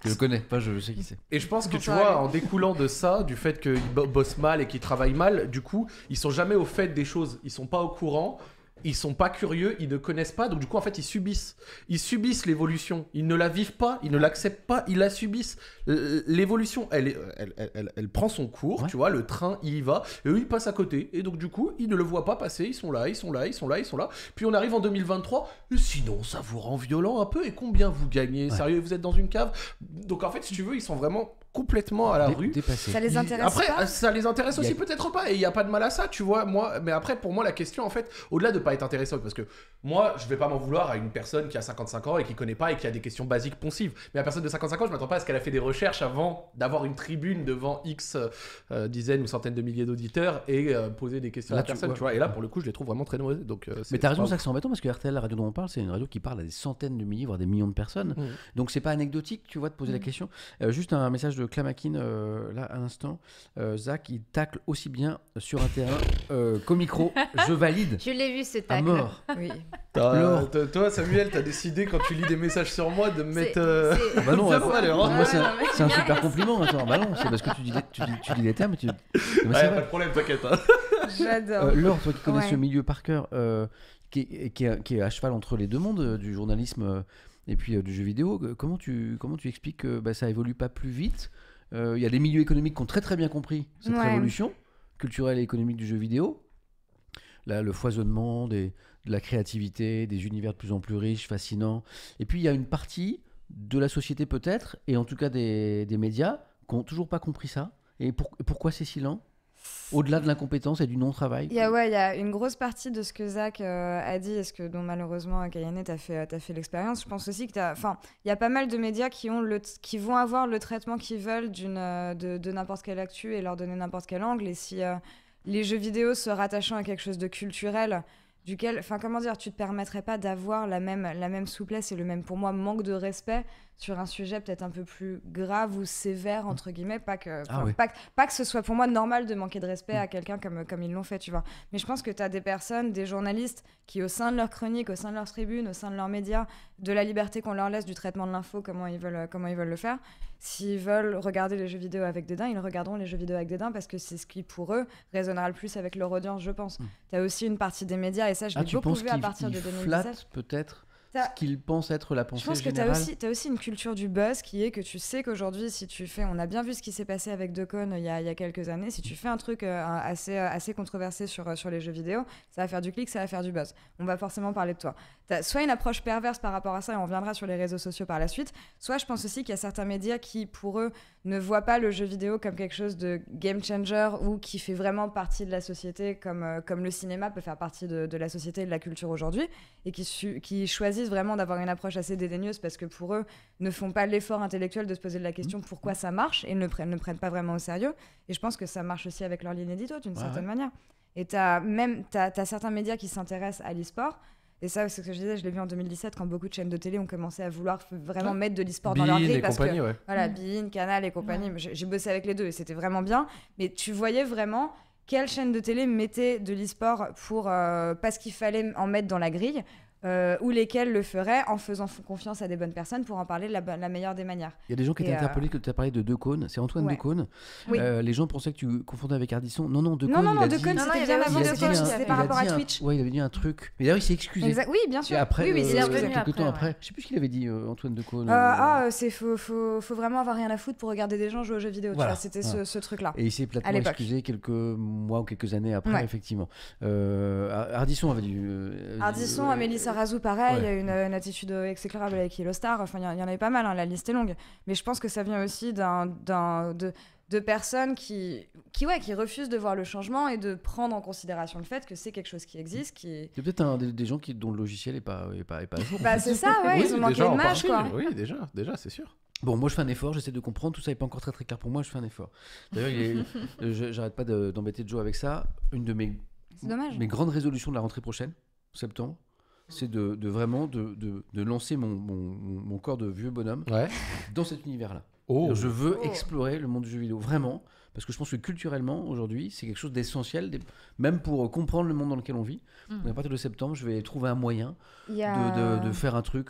Je le connais, pas je sais qui c'est. Et je pense que tu vois, en découlant de ça, du fait qu'ils bossent mal et qu'ils travaillent mal, du coup, ils sont jamais au fait des choses, ils sont pas au courant. Ils sont pas curieux, ils ne connaissent pas, donc du coup en fait ils subissent l'évolution, ils ne la vivent pas, ils ne l'acceptent pas, ils la subissent. L'évolution, elle prend son cours, tu vois, le train il y va, et eux ils passent à côté, et donc du coup ils ne le voient pas passer, ils sont là, puis on arrive en 2023, et sinon ça vous rend violent un peu, et combien vous gagnez, sérieux, vous êtes dans une cave, donc en fait si tu veux ils sont vraiment complètement à la rue. Dépassé. Ça les intéresse après, pas. ça les intéresse aussi peut-être pas, et il n'y a pas de mal à ça, tu vois, mais après pour moi la question en fait, au-delà de pas être intéressé, parce que moi je vais pas m'en vouloir à une personne qui a 55 ans et qui connaît pas et qui a des questions basiques poncives, mais la personne de 55 ans je m'attends pas à ce qu'elle a fait des recherches avant d'avoir une tribune devant X dizaines ou centaines de milliers d'auditeurs et poser des questions à la personne, tu vois, et là pour le coup je les trouve vraiment très mauvais, donc mais t'as raison, ça c'est embêtant parce que RTL, la radio dont on parle, c'est une radio qui parle à des centaines de milliers voire des millions de personnes, donc c'est pas anecdotique, tu vois, de poser la question. Juste un message de Clamakin là à l'instant, Zach il tacle aussi bien sur un terrain qu'au micro, je valide. Je l'ai vu ce tacle. À mort. Oui. Toi Samuel, t'as décidé quand tu lis des messages sur moi de me mettre bah non, moi c'est un super compliment. Attends, bah non, c'est parce que tu dis les termes, mais pas de problème, t'inquiète. J'adore. Laure, toi qui connais ce milieu par cœur, qui est à cheval entre les deux mondes, du journalisme et puis du jeu vidéo, comment tu expliques que ça évolue pas plus vite? Il y a des milieux économiques qui ont très très bien compris cette révolution culturelle et économique du jeu vidéo. Là, le foisonnement de la créativité, des univers de plus en plus riches, fascinants. Et puis il y a une partie de la société peut-être, et en tout cas des médias, qui n'ont toujours pas compris ça. Et pourquoi c'est si lent? Au-delà de l'incompétence et du non-travail. Il y a une grosse partie de ce que Zach a dit, et dont malheureusement Kayane t'as fait l'expérience. Je pense aussi que il y a pas mal de médias qui vont avoir le traitement qu'ils veulent de n'importe quelle actu et leur donner n'importe quel angle. Et si les jeux vidéo se rattachant à quelque chose de culturel, duquel, tu te permettrais pas d'avoir la même souplesse et le même, pour moi, manque de respect sur un sujet peut-être un peu plus grave ou sévère, entre guillemets, pas que ce soit pour moi normal de manquer de respect à quelqu'un comme ils l'ont fait, tu vois. Mais je pense que tu as des personnes, des journalistes qui, au sein de leur chronique, au sein de leur tribune, au sein de leurs médias, de la liberté qu'on leur laisse, du traitement de l'info, comment ils veulent le faire. S'ils veulent regarder les jeux vidéo avec dédain, ils regarderont les jeux vidéo avec dédain parce que c'est ce qui, pour eux, résonnera le plus avec leur audience, je pense. Tu as aussi une partie des médias, et ça, je l'ai beaucoup vu à partir de 2017. Flattent peut-être ce qu'ils pensent être la pensée générale. Je pense que tu as aussi une culture du buzz qui est que tu sais qu'aujourd'hui, si tu fais... On a bien vu ce qui s'est passé avec Dokkan il y a quelques années. Si tu fais un truc assez controversé sur les jeux vidéo, ça va faire du clic, ça va faire du buzz. On va forcément parler de toi. Tu as soit une approche perverse par rapport à ça, et on reviendra sur les réseaux sociaux par la suite, soit je pense aussi qu'il y a certains médias qui, pour eux, ne voient pas le jeu vidéo comme quelque chose de game changer ou qui fait vraiment partie de la société, comme le cinéma peut faire partie de la société et de la culture aujourd'hui, et qui choisissent vraiment d'avoir une approche assez dédaigneuse parce que pour eux, ne font pas l'effort intellectuel de se poser la question pourquoi ça marche et ne prennent pas vraiment au sérieux. Et je pense que ça marche aussi avec leur ligne édito d'une certaine manière. Et t'as certains médias qui s'intéressent à l'e-sport. Et ça, c'est ce que je disais, je l'ai vu en 2017 quand beaucoup de chaînes de télé ont commencé à vouloir vraiment mettre de l'e-sport dans leur grille. Parce que, voilà, Bein, Canal et compagnie, j'ai bossé avec les deux et c'était vraiment bien. Mais tu voyais vraiment quelle chaîne de télé mettait de l'e-sport parce qu'il fallait en mettre dans la grille. Ou lesquels le feraient en faisant confiance à des bonnes personnes pour en parler de la meilleure des manières. Il y a des gens qui étaient interpellés que tu as parlé de Dokkan. C'est Antoine Dokkan. Oui. Les gens pensaient que tu confondais avec Ardisson. Non, Dokkan. Non, Dokkan, c'était bien avant Dokkan, c'était par rapport à Twitch. Ouais, il avait dit un truc. Mais d'ailleurs, il s'est excusé. Oui, bien sûr. Et après, il est revenu quelques temps après. Je sais plus ce qu'il avait dit, Antoine Dokkan. Faut vraiment avoir rien à foutre pour regarder des gens jouer aux jeux vidéo. Voilà. C'était ce truc-là. Et il s'est platement excusé quelques mois ou quelques années après, effectivement. Ardisson avait dit. Ardisson, Amélie Sarrazou, pareil. Une attitude exécrable avec Yellowstar, enfin il y en avait pas mal, la liste est longue, mais je pense que ça vient aussi de personnes qui refusent de voir le changement et de prendre en considération le fait que c'est quelque chose qui existe. C'est peut-être des gens dont le logiciel n'est pas à jour. C'est ça, ils ont manqué de mâche, quoi. Oui, déjà, c'est sûr. Bon, moi je fais un effort, j'essaie de comprendre, tout ça n'est pas encore très très clair pour moi, je fais un effort. D'ailleurs, j'arrête pas d'embêter Joe avec ça. Une de mes grandes résolutions de la rentrée prochaine, septembre, c'est de vraiment lancer mon corps de vieux bonhomme dans cet univers-là. Je veux explorer le monde du jeu vidéo, vraiment, parce que je pense que culturellement, aujourd'hui, c'est quelque chose d'essentiel, même pour comprendre le monde dans lequel on vit. Donc, à partir de septembre, je vais trouver un moyen de faire un truc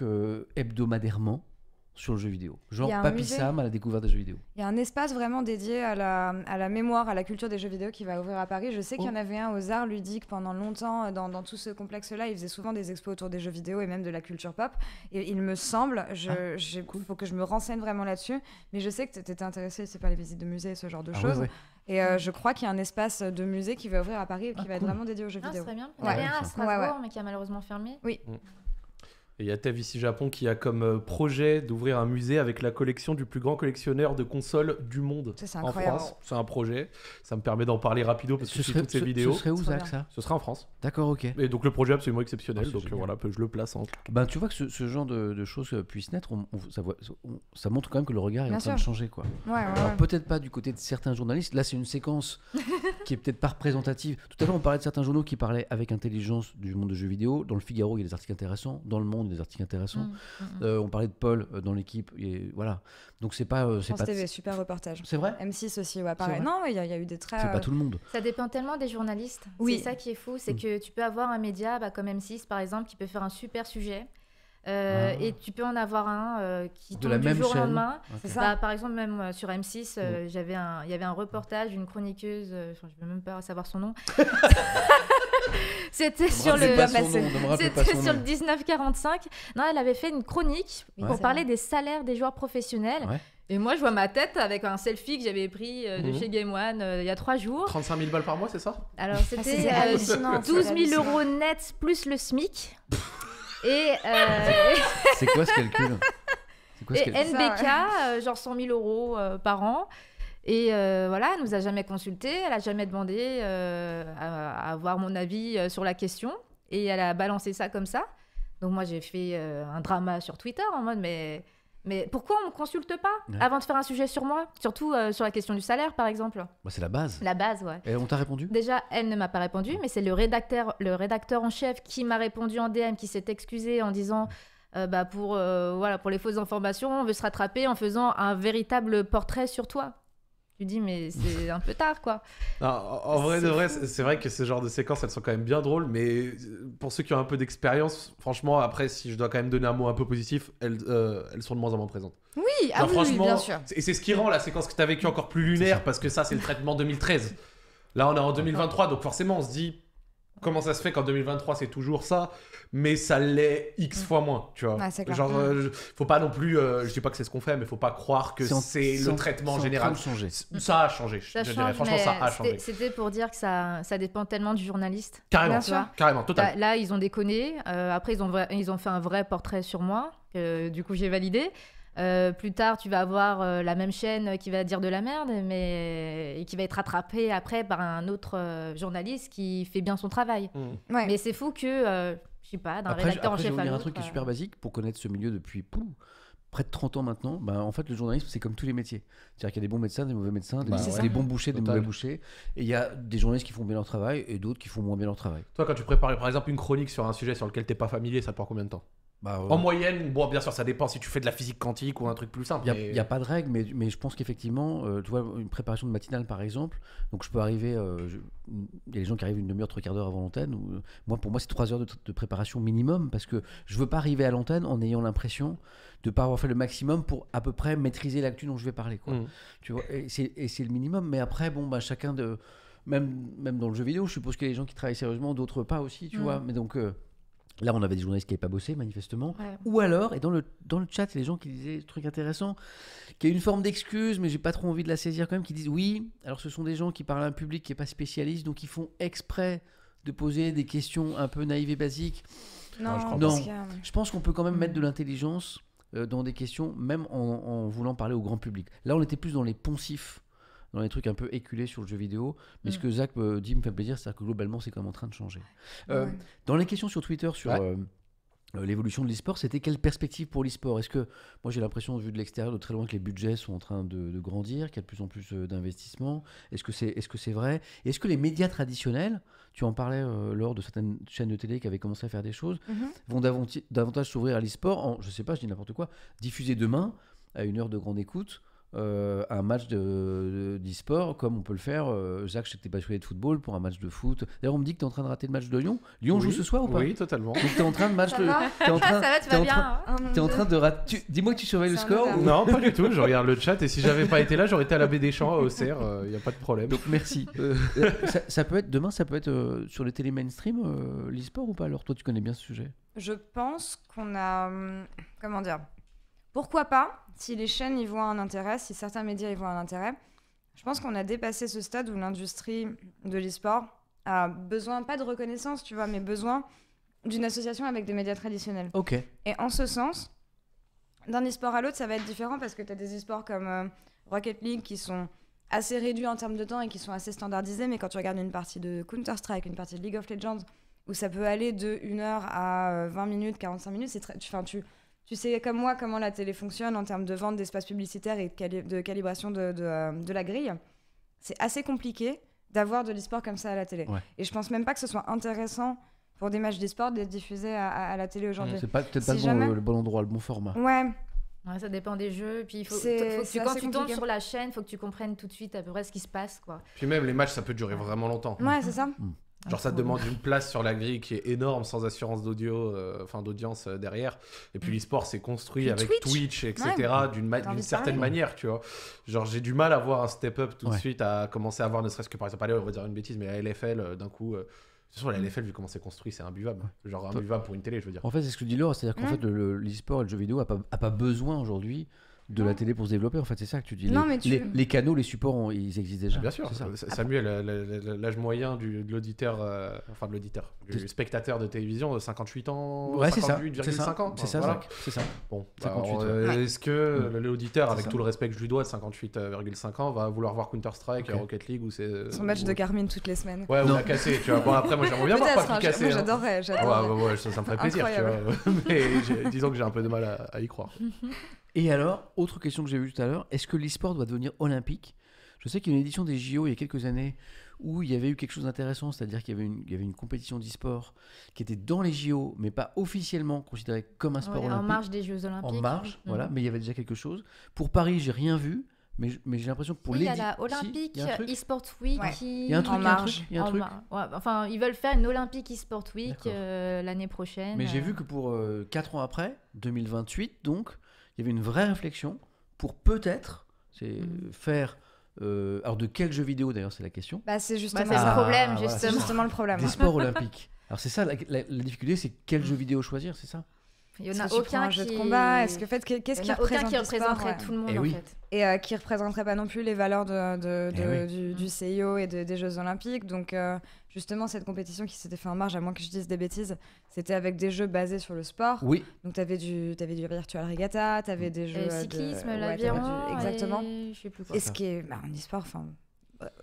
hebdomadairement sur le jeu vidéo. Genre Papy Sam à la découverte des jeux vidéo. Il y a un espace vraiment dédié à la mémoire, à la culture des jeux vidéo qui va ouvrir à Paris. Je sais qu'il y en avait un aux arts ludiques pendant longtemps. Dans tout ce complexe-là, ils faisaient souvent des expos autour des jeux vidéo et même de la culture pop. Et il me semble, faut que je me renseigne vraiment là-dessus, mais je sais que tu étais intéressé, c'est pas les visites de musées, ce genre de choses. Ouais. Et je crois qu'il y a un espace de musée qui va ouvrir à Paris et qui va être vraiment dédié aux jeux vidéo. C'est très bien. Il y avait un à Strasbourg, mais qui a malheureusement fermé. Oui. Et il y a Tev ici Japon qui a comme projet d'ouvrir un musée avec la collection du plus grand collectionneur de consoles du monde en France. C'est un projet. Ça me permet d'en parler rapido parce que je suis toutes ces vidéos. Ce serait où ça ? Ce sera en France. D'accord, ok. Et donc le projet est absolument exceptionnel. Donc voilà, je le place en. Tu vois que ce genre de choses puisse naître, ça montre quand même que le regard est en train de changer, quoi. Alors peut-être pas du côté de certains journalistes. Là, c'est une séquence qui est peut-être pas représentative. Tout à l'heure, on parlait de certains journaux qui parlaient avec intelligence du monde de jeux vidéo. Dans le Figaro, il y a des articles intéressants. Dans Le Monde, des articles intéressants. On parlait de Paul dans l'équipe et voilà. Donc c'est pas France TV, super reportage. C'est vrai. M6 aussi, pareil. Non, il y a eu des traits. C'est pas tout le monde. Ça dépend tellement des journalistes. Oui. C'est ça qui est fou, c'est que tu peux avoir un média comme M6 par exemple qui peut faire un super sujet Et tu peux en avoir un qui de tombe la du même jour au chaîne. lendemain. Okay. C'est ça. Par exemple, même sur M6, il y avait un reportage d'une chroniqueuse, je ne vais même pas savoir son nom. C'était sur le 1945. Non, elle avait fait une chronique pour parler des salaires des joueurs professionnels. Ouais. Et moi, je vois ma tête avec un selfie que j'avais pris de chez Game One il y a 3 jours. 35 000 balles par mois, c'est ça? Alors, c'était 12 000 € net plus le SMIC. Et c'est quoi ce calcul? Et NBK, genre 100 000 € par an. Et voilà, elle nous a jamais consulté, elle a jamais demandé à avoir mon avis sur la question. Et elle a balancé ça comme ça. Donc moi, j'ai fait un drama sur Twitter en mode mais pourquoi on ne me consulte pas avant de faire un sujet sur moi? Surtout sur la question du salaire, par exemple. Bah, c'est la base. La base, ouais. Et on t'a répondu? Déjà, elle ne m'a pas répondu, mais c'est le rédacteur en chef qui m'a répondu en DM, qui s'est excusé en disant pour les fausses informations, on veut se rattraper en faisant un véritable portrait sur toi. Tu dis, mais c'est un peu tard, quoi. Non, en vrai, c'est vrai que ce genre de séquences, elles sont quand même bien drôles, mais pour ceux qui ont un peu d'expérience, franchement, après, si je dois quand même donner un mot un peu positif, elles sont de moins en moins présentes. Oui, oui, bien sûr. Et c'est ce qui rend la séquence que tu as vécue encore plus lunaire, parce que ça, c'est le traitement 2013. Là, on est en 2023, donc forcément, on se dit, comment ça se fait qu'en 2023, c'est toujours ça, mais ça l'est X fois moins, tu vois. Ouais, c'est clair. Genre, faut pas non plus, je dis pas que c'est ce qu'on fait, mais faut pas croire que c'est le traitement général. Ça a changé, je dirais. Franchement, ça a changé. C'était pour dire que ça dépend tellement du journaliste. Carrément, total. Là, ils ont déconné. Après, ils ont fait un vrai portrait sur moi. Du coup, j'ai validé. Plus tard, tu vas avoir la même chaîne qui va dire de la merde, et qui va être rattrapée après par un autre journaliste qui fait bien son travail. Ouais. Mais c'est fou que, je sais pas, d'un rédacteur en chef à l'autre. Je vais vous dire un truc qui est super basique pour connaître ce milieu depuis près de 30 ans maintenant. En fait, le journalisme, c'est comme tous les métiers. C'est-à-dire qu'il y a des bons médecins, des mauvais médecins, des bons bouchers, des mauvais bouchers. Et il y a des journalistes qui font bien leur travail et d'autres qui font moins bien leur travail. Toi, quand tu prépares par exemple une chronique sur un sujet sur lequel t'es pas familier, ça te prend combien de temps? En moyenne, bon, bien sûr, ça dépend si tu fais de la physique quantique ou un truc plus simple. Il n'y a pas de règle, mais je pense qu'effectivement, tu vois, une préparation de matinale par exemple, donc je peux arriver, il y a des gens qui arrivent une demi-heure, 3 quarts d'heure avant l'antenne. Pour moi, c'est 3 heures de préparation minimum, parce que je ne veux pas arriver à l'antenne en ayant l'impression de ne pas avoir fait le maximum pour à peu près maîtriser l'actu dont je vais parler, quoi. Tu vois, et c'est le minimum, mais après, chacun de. Même dans le jeu vidéo, je suppose qu'il y a des gens qui travaillent sérieusement, d'autres pas aussi, tu vois, mais donc. Là, on avait des journalistes qui n'avaient pas bossé, manifestement. Ouais. Ou alors, et dans le chat, il y a des gens qui disaient des trucs intéressants, qui a une forme d'excuse, mais j'ai pas trop envie de la saisir quand même, qui disent oui, alors ce sont des gens qui parlent à un public qui n'est pas spécialiste, donc ils font exprès de poser des questions un peu naïves et basiques. Non, je pense qu'on peut quand même mettre de l'intelligence dans des questions, même en voulant parler au grand public. Là, on était plus dans les poncifs, dans les trucs un peu éculés sur le jeu vidéo. Mais ce que Zach dit me fait plaisir, c'est que globalement, c'est quand même en train de changer. Dans les questions sur Twitter, sur l'évolution de l'e-sport, c'était quelle perspective pour l'e-sport? Est-ce que, moi j'ai l'impression, vu de l'extérieur, de très loin, que les budgets sont en train de grandir, qu'il y a de plus en plus d'investissements? Est-ce que c'est vrai? Et est-ce que les médias traditionnels, tu en parlais lors de certaines chaînes de télé qui avaient commencé à faire des choses, vont davantage s'ouvrir à l'e-sport, je sais pas, je dis n'importe quoi, diffuser demain, à une heure de grande écoute, un match d'e-sport comme on peut le faire. Jacques, je sais que t'es passionné de football, pour un match de foot. D'ailleurs, on me dit que t'es en train de rater le match de Lyon. Lyon joue ce soir ou pas? Oui, totalement. Donc t'es en train de match de. T'es en train de rater. Dis-moi que tu surveilles le score ou... Non, pas du tout. Je regarde le chat et si j'avais pas été là, j'aurais été à la Baie des Champs à Auxerre. Y a pas de problème. Donc merci. Ça peut être demain, ça peut être sur les télé mainstream l'e-sport ou pas? Alors toi, tu connais bien ce sujet. Je pense qu'on a comment dire. Pourquoi pas, si les chaînes y voient un intérêt, si certains médias y voient un intérêt. Je pense qu'on a dépassé ce stade où l'industrie de l'e-sport a besoin, pas de reconnaissance, tu vois, mais besoin d'une association avec des médias traditionnels. Ok. Et en ce sens, d'un e-sport à l'autre, ça va être différent parce que tu as des e-sports comme Rocket League qui sont assez réduits en termes de temps et qui sont assez standardisés, mais quand tu regardes une partie de Counter-Strike, une partie de League of Legends, où ça peut aller de 1 heure à 20 minutes, 45 minutes, c'est très... Tu sais comme moi comment la télé fonctionne en termes de vente d'espace publicitaire et de calibration de la grille. C'est assez compliqué d'avoir de l'e-sport comme ça à la télé. Ouais. Et je pense même pas que ce soit intéressant pour des matchs d'e-sport d'être diffusés à la télé aujourd'hui. C'est peut-être pas le bon endroit, le bon format. Ouais, ça dépend des jeux. Puis faut que quand tu tombes sur la chaîne, il faut que tu comprennes tout de suite à peu près ce qui se passe, quoi. Puis même les matchs, ça peut durer vraiment longtemps. Ouais, c'est ça. Genre ça te demande une place sur la grille qui est énorme, sans assurance d'audience derrière. Et puis l'e-sport s'est construit avec Twitch, etc. d'une certaine manière, tu vois. Genre j'ai du mal à voir un step-up tout de suite, à commencer à voir ne serait-ce que par exemple, allez, on va dire une bêtise, mais la LFL d'un coup... C'est sûr, la LFL, vu comment c'est construit, c'est imbuvable. Genre imbuvable pour une télé, je veux dire. En fait, c'est ce que dit Laure, c'est-à-dire qu'en fait, l'e-sport et le jeu vidéo a pas besoin aujourd'hui de la télé pour se développer. En fait, c'est ça que tu dis. Les canaux, les supports, ils existent déjà. Bien sûr. Samuel, l'âge moyen de l'auditeur, du spectateur de télévision, 58 ans, 58,5 ans. C'est ça. Voilà. C'est ça. Bon, est-ce que l'auditeur, avec tout le respect que je lui dois de 58,5 ans, va vouloir voir Counter-Strike, Rocket League ou c'est son match de Carmine toutes les semaines. Ouais, ou la cassé, tu vois. Bon, après, moi, j'aimerais bien voir pas casser. Moi, j'adorerais. Ça me ferait plaisir, tu vois. Mais disons que j'ai un peu de mal à y croire. Et alors, autre question que j'ai vue tout à l'heure, est-ce que l'e-sport doit devenir olympique ? Je sais qu'il y a une édition des JO il y a quelques années où il y avait eu quelque chose d'intéressant, c'est-à-dire qu'il y avait une compétition d'e-sport qui était dans les JO, mais pas officiellement considérée comme un sport olympique. En marge des Jeux Olympiques. En marge, voilà, mais il y avait déjà quelque chose. Pour Paris, j'ai rien vu. Mais j'ai l'impression que pour il y a la Olympic e-sport Week il y a un truc, il y a un truc. Enfin, ils veulent faire une Olympic e-sport Week l'année prochaine. Mais j'ai vu que pour 4 ans après, 2028, donc, il y avait une vraie réflexion pour peut-être faire... alors de quel jeu vidéo d'ailleurs, c'est la question. C'est justement le problème, justement le problème. Des sports olympiques. Alors c'est ça, la difficulté, c'est quel jeu vidéo choisir, c'est ça. Il n'y en a aucun jeu de combat. Est-ce que qu'est-ce qui représenterait tout le monde en fait. Et qui représenterait pas non plus les valeurs du CIO et des Jeux Olympiques. Donc justement cette compétition qui s'était fait en marge, à moins que je dise des bêtises, c'était avec des jeux basés sur le sport. Oui. Donc t'avais du virtual regatta, t'avais des jeux cyclisme, l'aviron, exactement. Je sais plus quoi. Et ce qui est en e-sport, enfin.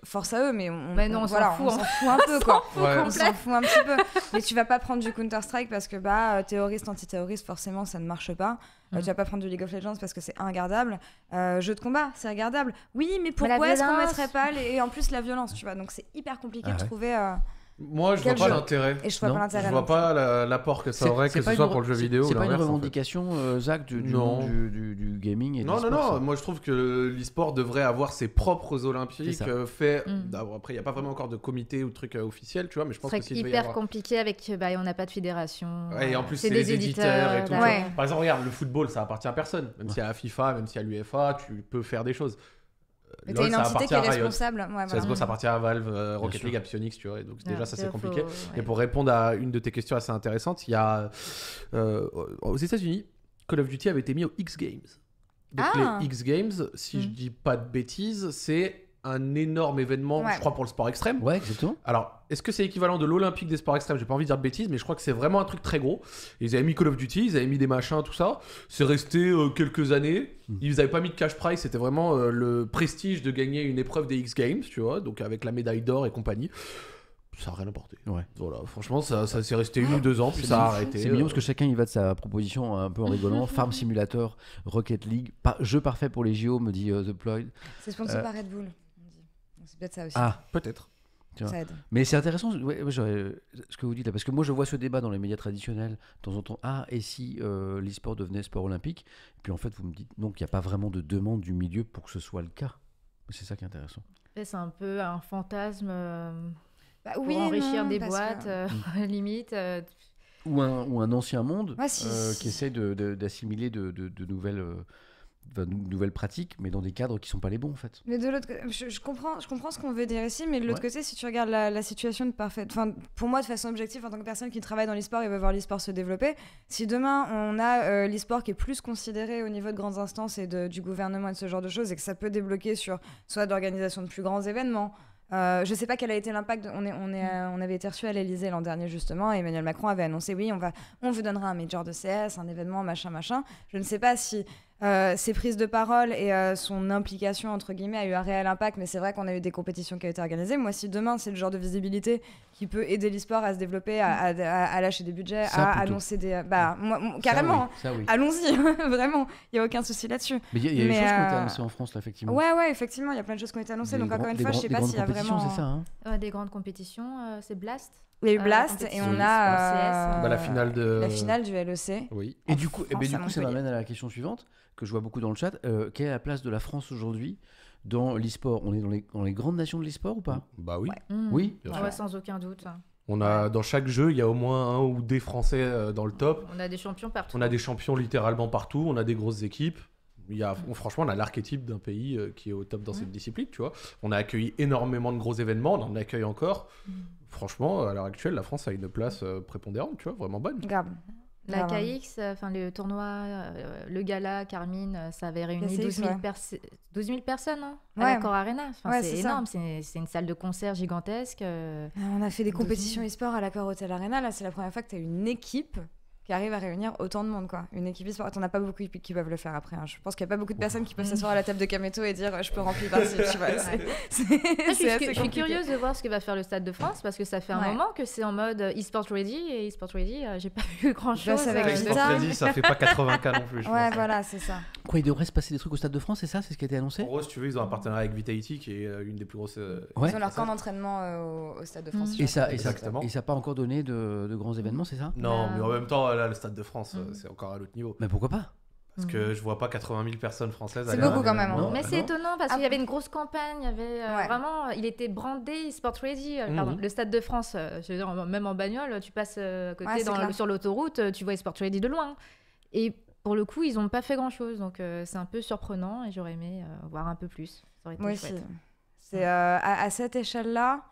Force à eux, mais on s'en fout un peu quoi. On s'en fout un petit peu. Mais tu vas pas prendre du Counter-Strike parce que terroriste, antiterroriste, forcément ça ne marche pas. Tu vas pas prendre du League of Legends parce que c'est regardable. Jeu de combat, c'est regardable. Oui, mais pourquoi est-ce qu'on mettrait pas et en plus la violence, tu vois. Donc c'est hyper compliqué de trouver. Moi, je vois pas l'intérêt. Et je vois pas l'intérêt. Je vois pas l'apport que ça aurait, que ce soit pour le jeu vidéo. C'est pas une revendication, Zach, du gaming et non. Moi, je trouve que l'e-sport devrait avoir ses propres Olympiques faits. Après, il n'y a pas vraiment encore de comité ou de truc officiel, tu vois, mais je pense que c'est hyper compliqué avec. On n'a pas de fédération. Et en plus, c'est les éditeurs et tout. Par exemple, regarde, le football, ça appartient à personne. Même s'il y a la FIFA, même s'il y a l'UEFA, tu peux faire des choses. Mais t'as une entité qui est responsable. CSGO, ça apparttit à Valve, Rocket League, à Psyonix, tu vois. Donc déjà, ça c'est compliqué. Et pour répondre à une de tes questions assez intéressantes, il y a aux États-Unis, Call of Duty avait été mis aux X Games. Donc les X Games, si je dis pas de bêtises, c'est un énorme événement, je crois, pour le sport extrême. Ouais, exactement. Alors, est-ce que c'est équivalent de l'Olympique des sports extrêmes ? J'ai pas envie de dire de bêtises, mais je crois que c'est vraiment un truc très gros. Ils avaient mis Call of Duty, ils avaient mis des machins, tout ça. C'est resté quelques années. Ils avaient pas mis de cash prize, c'était vraiment le prestige de gagner une épreuve des X Games, tu vois, donc avec la médaille d'or et compagnie. Ça n'a rien apporté. Ouais. Voilà, franchement, ça s'est resté 1 ou 2 ans, puis ça a arrêté. C'est mignon parce que chacun y va de sa proposition un peu en rigolant. Farm Simulator, Rocket League, jeu parfait pour les JO, me dit The Ployd. C'est sponsor par Red Bull. C'est peut-être ça aussi. Ah, peut-être. Ça aide. Mais c'est intéressant ce que vous dites là, parce que moi je vois ce débat dans les médias traditionnels de temps en temps. Et si l'e-sport devenait sport olympique ? Et puis en fait, vous me dites non, qu'il n'y a pas vraiment de demande du milieu pour que ce soit le cas. C'est ça qui est intéressant. C'est un peu un fantasme pour enrichir des boîtes, limite. Ou un ancien monde qui essaie d'assimiler de nouvelles pratiques, mais dans des cadres qui sont pas les bons en fait. Mais de l'autre côté, je comprends ce qu'on veut dire ici, mais de l'autre côté, si tu regardes la situation de parfaite, enfin pour moi de façon objective en tant que personne qui travaille dans l'e-sport et veut voir l'e-sport se développer, si demain on a l'e-sport qui est plus considéré au niveau de grandes instances et du gouvernement et de ce genre de choses, et que ça peut débloquer sur soit d'organisation de plus grands événements. Je sais pas quel a été l'impact. On avait été reçus à l'Elysée l'an dernier justement. Et Emmanuel Macron avait annoncé on vous donnera un major de CS, un événement machin. Je ne sais pas si ses prises de parole et son implication entre guillemets a eu un réel impact, mais c'est vrai qu'on a eu des compétitions qui ont été organisées. Moi, si demain c'est le genre de visibilité qui peut aider l'e-sport à se développer, à lâcher des budgets, à annoncer des carrément, ça, oui. Allons-y, vraiment, il y a aucun souci là-dessus. Mais il y a des choses qui ont été annoncées en France là, effectivement. Ouais, effectivement, il y a plein de choses qui ont été annoncées. Donc encore une fois, je sais pas s'il y a vraiment. C'est ça, hein. Des grandes compétitions, c'est Blast. Il y a eu Blast et on a la finale du LEC. Oui. Et du coup, ça m'amène à la question suivante que je vois beaucoup dans le chat. Quelle est la place de la France aujourd'hui dans l'e-sport, on est dans les grandes nations de l'e-sport ou pas? Bah oui. Oui. Sans aucun doute. On a, dans chaque jeu, il y a au moins un ou des Français dans le top. On a des champions partout. On a des champions littéralement partout. On a des grosses équipes. Franchement, on a l'archétype d'un pays qui est au top dans cette discipline, tu vois. On a accueilli énormément de gros événements, on en accueille encore. Franchement, à l'heure actuelle, la France a une place prépondérante, tu vois, vraiment bonne. Grave. La KX, le tournoi, le gala, Carmine, ça avait réuni 12 000 personnes à l'Accor Arena. C'est énorme, c'est une salle de concert gigantesque. On a fait des compétitions e-sport à l'Accor Hotel Arena. Là, c'est la première fois que tu as une équipe qui arrive à réunir autant de monde, quoi. Une équipe e-sport, t'en as pas beaucoup qui peuvent le faire après. Je pense qu'il y a pas beaucoup de personnes qui peuvent s'asseoir à la table de Kameto et dire je peux remplir par-ci, tu vois. Je suis curieuse de voir ce que va faire le Stade de France parce que ça fait un moment que c'est en mode e-sport ready et e-sport ready, j'ai pas vu grand-chose. E-sport ready, ça fait pas 80K non plus. Ouais, voilà, c'est ça. Quoi, il devrait se passer des trucs au Stade de France, c'est ça? C'est ce qui a été annoncé? En gros, si tu veux, ils ont un partenariat avec Vitality qui est une des plus grosses. Ils ont leur camp d'entraînement au Stade de France. Et ça n'a pas encore donné de grands événements, c'est ça? Non, mais en même temps, là, le Stade de France, c'est encore à l'autre niveau. Mais pourquoi pas? Parce que je vois pas 80 000 personnes françaises. C'est beaucoup quand même. Mais c'est étonnant parce qu'il y avait une grosse campagne, il y avait vraiment, il était brandé Sport Ready. Pardon, le Stade de France, je veux dire, même en bagnole, tu passes côté sur l'autoroute, tu vois Sport Ready de loin. Et pour le coup, ils n'ont pas fait grand-chose, donc c'est un peu surprenant et j'aurais aimé voir un peu plus. Ça aurait été chouette. C'est à cette échelle-là.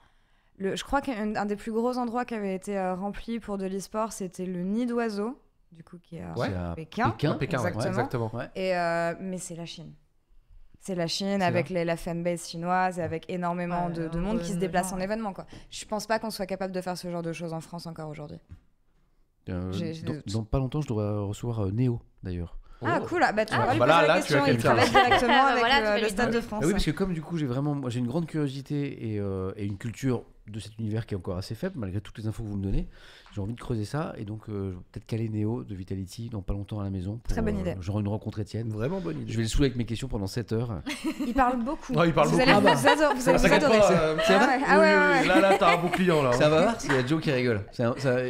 Je crois qu'un des plus gros endroits qui avait été rempli pour de l'e-sport, c'était le Nid d'Oiseaux, du coup, qui est à Pékin. Exactement. Et, mais c'est la Chine. C'est la Chine avec la fanbase chinoise et avec énormément de monde qui se déplace en événement, quoi. Je pense pas qu'on soit capable de faire ce genre de choses en France encore aujourd'hui. Dans pas longtemps, je dois recevoir Néo, d'ailleurs. Ah cool, tu vas lui poser là, la question, il travaille directement avec le Stade de France. Oui, parce que comme du coup j'ai une grande curiosité et une culture de cet univers qui est encore assez faible, malgré toutes les infos que vous me donnez, j'ai envie de creuser ça et donc je vais peut-être caler Néo de Vitality dans pas longtemps à la maison. Très bonne idée. Genre une rencontre Étienne. Vraiment bonne idée. Je vais le saouler avec mes questions pendant 7 heures. Il parle beaucoup. Il parle beaucoup. Vous allez vous adorer. C'est vrai. Là, t'as un bon client là. Ça va voir, il y a Joe qui rigole.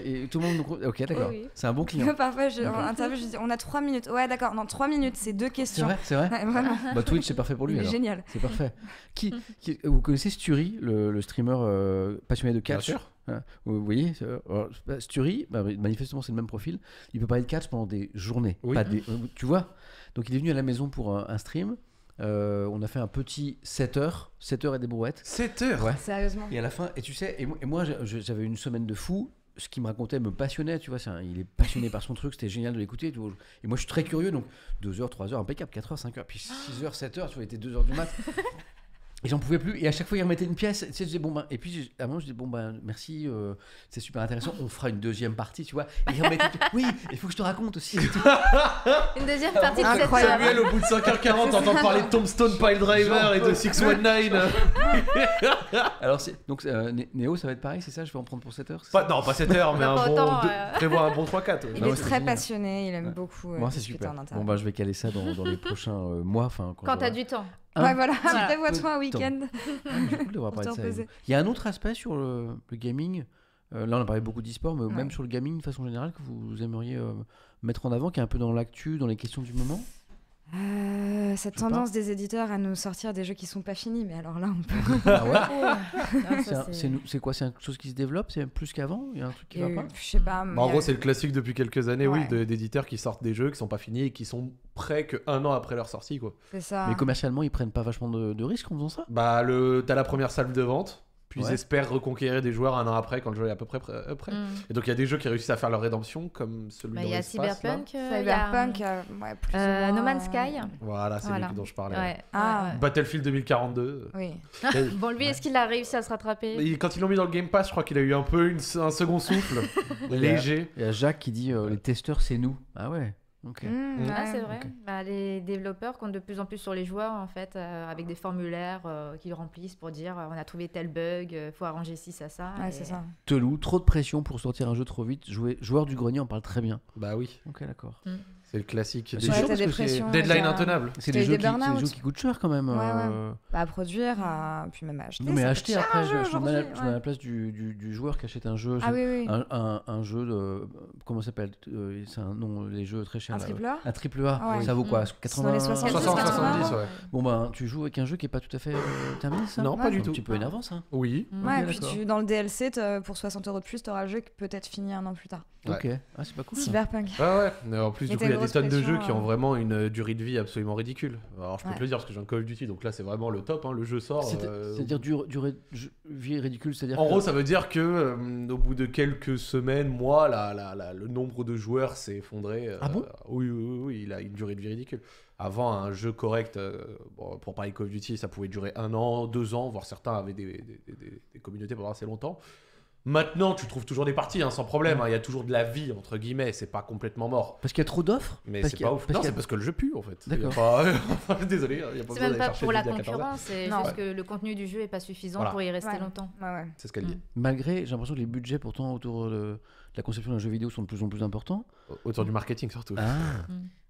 Et tout le monde. Ok, d'accord. Oui. C'est un bon client. Parfois, en interview, je dis on a 3 minutes. Ouais, d'accord. Non, 3 minutes, c'est 2 questions. C'est vrai. Ouais, vraiment. Twitch, c'est parfait pour lui. Il est génial. C'est parfait. Vous connaissez Sturi, le streamer passionné de catch? Bien sûr. Vous voyez, Sturi, manifestement c'est le même profil. Il peut parler de catch pendant des journées. Oui. Tu vois? Donc il est venu à la maison pour un stream. On a fait un petit 7 heures et des brouettes. 7 heures? Ouais. Sérieusement. Et à la fin, et tu sais, et moi j'avais une semaine de fou. Ce qu'il me racontait me passionnait, tu vois. Il est passionné par son truc, c'était génial de l'écouter. Et moi je suis très curieux, donc 2 heures, 3 heures, impeccable, 4 heures, 5 heures, puis 6 heures, 7 heures, tu vois, il était 2 heures du mat. Et j'en pouvais plus. Et à chaque fois, il remettait une pièce. Tu sais, je disais, et puis à un moment, je disais, merci, c'est super intéressant. On fera une deuxième partie, tu vois. Et il remettait oui, il faut que je te raconte aussi. Une deuxième partie de cette Samuel, au bout de 5h40, t'entends parler de Tombstone Piledriver et de 619. Alors, donc, Néo, ça va être pareil, c'est ça? Je vais en prendre pour 7 heures? Non, pas 7 heures, mais prévois un bon 3-4. Il est très passionné, il aime beaucoup. C'est super. Bon, je vais caler ça dans les prochains mois. Quand t'as du temps. Ouais, voilà. Prévois-toi un week-end. Il y a un autre aspect sur le gaming. Là, on a parlé beaucoup d'e-sport, mais même sur le gaming de façon générale que vous aimeriez mettre en avant, qui est un peu dans l'actu, dans les questions du moment. Cette tendance des éditeurs à nous sortir des jeux qui sont pas finis, mais alors là on peut. C'est quoi? C'est quelque chose qui se développe? C'est plus qu'avant? Il y a un truc qui va pas? Je sais pas. En gros, c'est le classique depuis quelques années, d'éditeurs qui sortent des jeux qui sont pas finis et qui sont prêts qu'un an après leur sortie, quoi. C'est ça. Mais commercialement, ils prennent pas vachement de risques en faisant ça? T'as la première salle de vente. Puis ils espèrent reconquérir des joueurs un an après quand le jeu est à peu près prêt. Et donc il y a des jeux qui réussissent à faire leur rédemption, comme celui il y a Cyberpunk, No Man's Sky. Voilà, c'est lui dont je parlais. Ouais. Battlefield 2042. Oui. Bon, lui, est-ce qu'il a réussi à se rattraper? Et quand ils l'ont mis dans le Game Pass, je crois qu'il a eu un peu un second souffle. Léger. Il y a Jacques qui dit les testeurs, c'est nous. Ah ouais. Okay. C'est vrai. Okay. Les développeurs comptent de plus en plus sur les joueurs en fait, avec des formulaires qu'ils remplissent pour dire on a trouvé tel bug, faut arranger ci, ça. C'est ça. Telou, trop de pression pour sortir un jeu trop vite. Joueur du grenier en parle très bien. Bah oui. Ok, d'accord. C'est le classique. C'est chaud parce que c'est deadline intenable. C'est des jeux qui coûtent cher quand même. À produire, puis même à acheter. Non, mais acheter après, je me mets à la place du joueur qui achète un jeu. Un jeu de. Comment ça s'appelle c'est un nom, les jeux très chers. Un triple A. Ça vaut quoi 80 70, ouais. Bon, ben, tu joues avec un jeu qui n'est pas tout à fait terminé, ça? Non, pas du tout. Un petit peu énervant, ça. Oui. Ouais, et puis dans le DLC, pour 60 € de plus, tu auras le jeu qui peut-être fini un an plus tard. Ok, c'est pas cool. Cyberpunk. Ouais. En plus, du coup, il y a des tonnes de jeux qui ont vraiment une durée de vie absolument ridicule. Alors, je peux te le dire parce que j'ai un Call of Duty, donc là, c'est vraiment le top. Le jeu sort. C'est-à-dire durée de vie ridicule, c'est-à-dire. En gros, ça veut dire que au bout de quelques semaines, mois, le nombre de joueurs s'est effondré. Ah bon? Oui, il a une durée de vie ridicule. Avant, un jeu correct, pour parler Call of Duty, ça pouvait durer 1 an, 2 ans, voire certains avaient des communautés pendant assez longtemps. Maintenant, tu trouves toujours des parties, sans problème. Il y a toujours de la vie, entre guillemets. C'est pas complètement mort. Parce qu'il y a trop d'offres? Mais c'est pas ouf. Non, c'est parce que le jeu pue, en fait. D'accord. Désolé, il y a pas c'est même pas pour la concurrence, c'est juste que le contenu du jeu est pas suffisant pour y rester longtemps. C'est ce qu'elle dit. Malgré, j'ai l'impression que les budgets, pourtant, autour de la conception d'un jeu vidéo sont de plus en plus importants. Autour du marketing, surtout.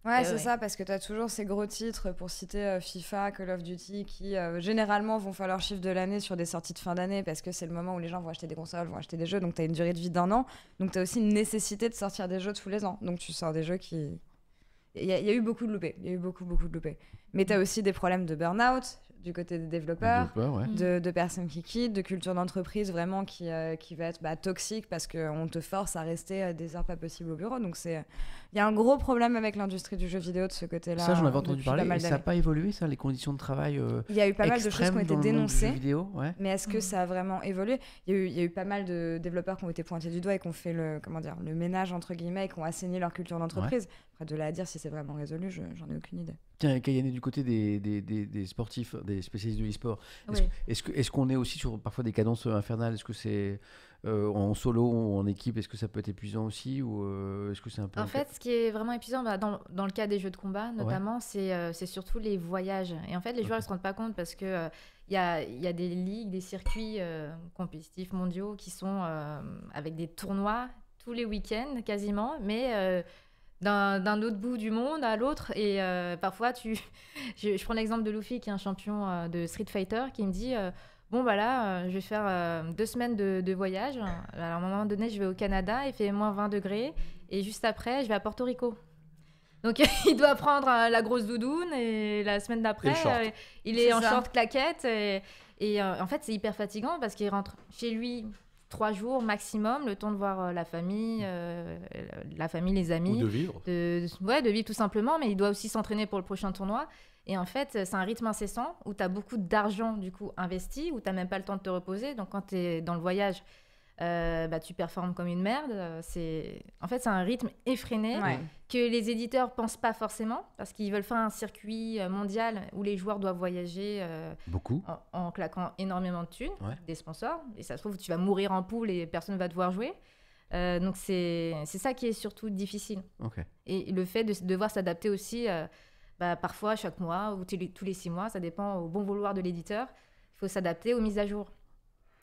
Ouais, c'est ça, parce que tu as toujours ces gros titres, pour citer FIFA, Call of Duty, qui généralement vont faire leur chiffre de l'année sur des sorties de fin d'année, parce que c'est le moment où les gens vont acheter des consoles, vont acheter des jeux, donc tu as une durée de vie d'1 an. Donc tu as aussi une nécessité de sortir des jeux tous les ans. Donc tu sors des jeux qui... Il y a eu beaucoup de loupés. Il y a eu beaucoup de loupés. Mais tu as aussi des problèmes de burn-out du côté des développeurs, de personnes qui quittent, de culture d'entreprise vraiment qui va être toxique parce qu'on te force à rester des heures pas possibles au bureau. Donc il y a un gros problème avec l'industrie du jeu vidéo de ce côté-là. Ça, j'en avais entendu parler, et ça n'a pas évolué, ça, les conditions de travail il y a eu pas mal de choses qui ont été dénoncées, mais est-ce que ça a vraiment évolué? Il y a eu pas mal de développeurs qui ont été pointés du doigt et qui ont fait le ménage, entre guillemets, et qui ont assaini leur culture d'entreprise. Après, de là à dire si c'est vraiment résolu, j'en ai aucune idée. Tiens, Kayane, du côté des sportifs, des spécialistes de l'e-sport, est-ce qu'on est aussi sur parfois des cadences infernales? Est-ce que c'est en solo ou en équipe? Est-ce que ça peut être épuisant aussi, ou est-ce que c'est un peu... En fait, ce qui est vraiment épuisant, dans le cas des jeux de combat notamment, c'est surtout les voyages. Et en fait, les joueurs ne se rendent pas compte parce que il y a des ligues, des circuits compétitifs mondiaux qui sont avec des tournois tous les week-ends quasiment, mais... d'un autre bout du monde à l'autre, et parfois je prends l'exemple de Luffy qui est un champion de Street Fighter qui me dit je vais faire 2 semaines de voyage. Alors, à un moment donné je vais au Canada, il fait moins 20 degrés, et juste après je vais à Porto Rico, donc il doit prendre la grosse doudoune, et la semaine d'après il est en short claquette, et en fait c'est hyper fatigant parce qu'il rentre chez lui 3 jours maximum, le temps de voir la famille, les amis. Ou de vivre. De vivre tout simplement, mais il doit aussi s'entraîner pour le prochain tournoi. Et en fait, c'est un rythme incessant où tu as beaucoup d'argent du coup investi, où tu n'as même pas le temps de te reposer. Donc quand tu es dans le voyage, tu performes comme une merde. En fait, c'est un rythme effréné que les éditeurs pensent pas forcément, parce qu'ils veulent faire un circuit mondial où les joueurs doivent voyager beaucoup en claquant énormément de thunes, des sponsors, et ça se trouve tu vas mourir en poule et personne ne va te voir jouer. Donc c'est ça qui est surtout difficile. Et le fait de devoir s'adapter aussi parfois chaque mois ou tous les 6 mois, ça dépend au bon vouloir de l'éditeur. Il faut s'adapter aux mises à jour.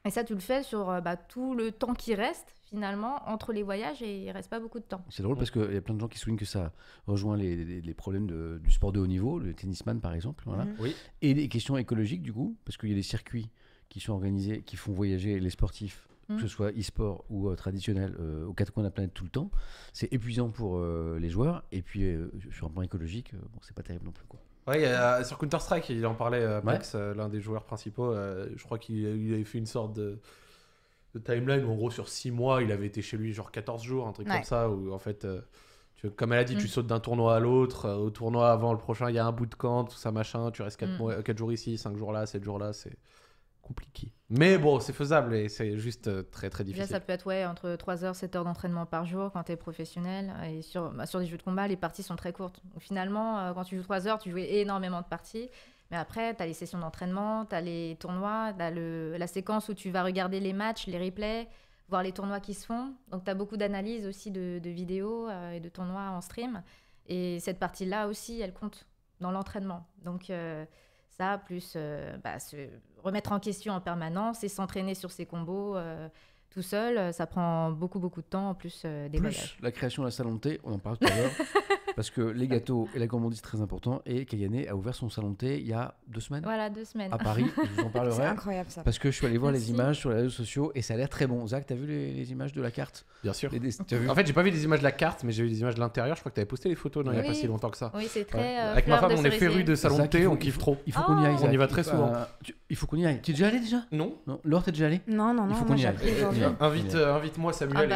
Et ça, tu le fais sur tout le temps qui reste, finalement, entre les voyages, et il ne reste pas beaucoup de temps. C'est drôle parce qu'il y a plein de gens qui soulignent que ça rejoint les problèmes du sport de haut niveau, le tennisman par exemple, et des questions écologiques du coup, parce qu'il y a des circuits qui sont organisés, qui font voyager les sportifs, que ce soit e-sport ou traditionnel, aux 4 coins de la planète tout le temps. C'est épuisant pour les joueurs, et puis sur un plan écologique, c'est pas terrible non plus, quoi. Ouais, sur Counter-Strike, il en parlait, Max, l'un des joueurs principaux. Je crois qu'il avait fait une sorte de timeline où, en gros, sur 6 mois, il avait été chez lui genre 14 jours, un truc comme ça, où en fait, comme elle a dit, tu sautes d'un tournoi à l'autre. Au tournoi avant le prochain, il y a un bootcamp, tout ça, machin. Tu restes 4 jours ici, 5 jours là, 7 jours là, c'est compliqué. Mais bon, c'est faisable, et c'est juste très très difficile. Déjà, ça peut être entre 3 heures, 7 heures d'entraînement par jour quand tu es professionnel. Et sur des jeux de combat, les parties sont très courtes. Donc, finalement, quand tu joues 3 heures, tu joues énormément de parties. Mais après, tu as les sessions d'entraînement, tu as les tournois, tu as la séquence où tu vas regarder les matchs, les replays, voir les tournois qui se font. Donc, tu as beaucoup d'analyses aussi de vidéos et de tournois en stream. Et cette partie-là aussi, elle compte dans l'entraînement. Donc, ça, plus se remettre en question en permanence et s'entraîner sur ses combos tout seul, ça prend beaucoup de temps en plus des voyages. La création de la salon de thé, on en parle tout à l'heure. Parce que les gâteaux et la gourmandise, c'est très important. Et Kayane a ouvert son salon de thé il y a 2 semaines. Voilà, 2 semaines. À Paris, je vous en parlerai. C'est incroyable ça. Parce que je suis allé voir les images sur les réseaux sociaux et ça a l'air très bon. Zach, t'as vu les images de la carte? Bien sûr. T'as vu? En fait, j'ai pas vu les images de la carte, mais j'ai vu les images de l'intérieur. Je crois que t'avais posté les photos il n'y a pas si longtemps que ça. Oui, c'est très. Avec ma femme, on est férus de salon de thé, on kiffe trop. Il faut qu'on y aille. On y va très souvent. Il faut qu'on y aille. Tu es déjà allé déjà? Non. Laure, t'es déjà allé? Non. Il faut qu'on y aille. Invite-moi Samuel.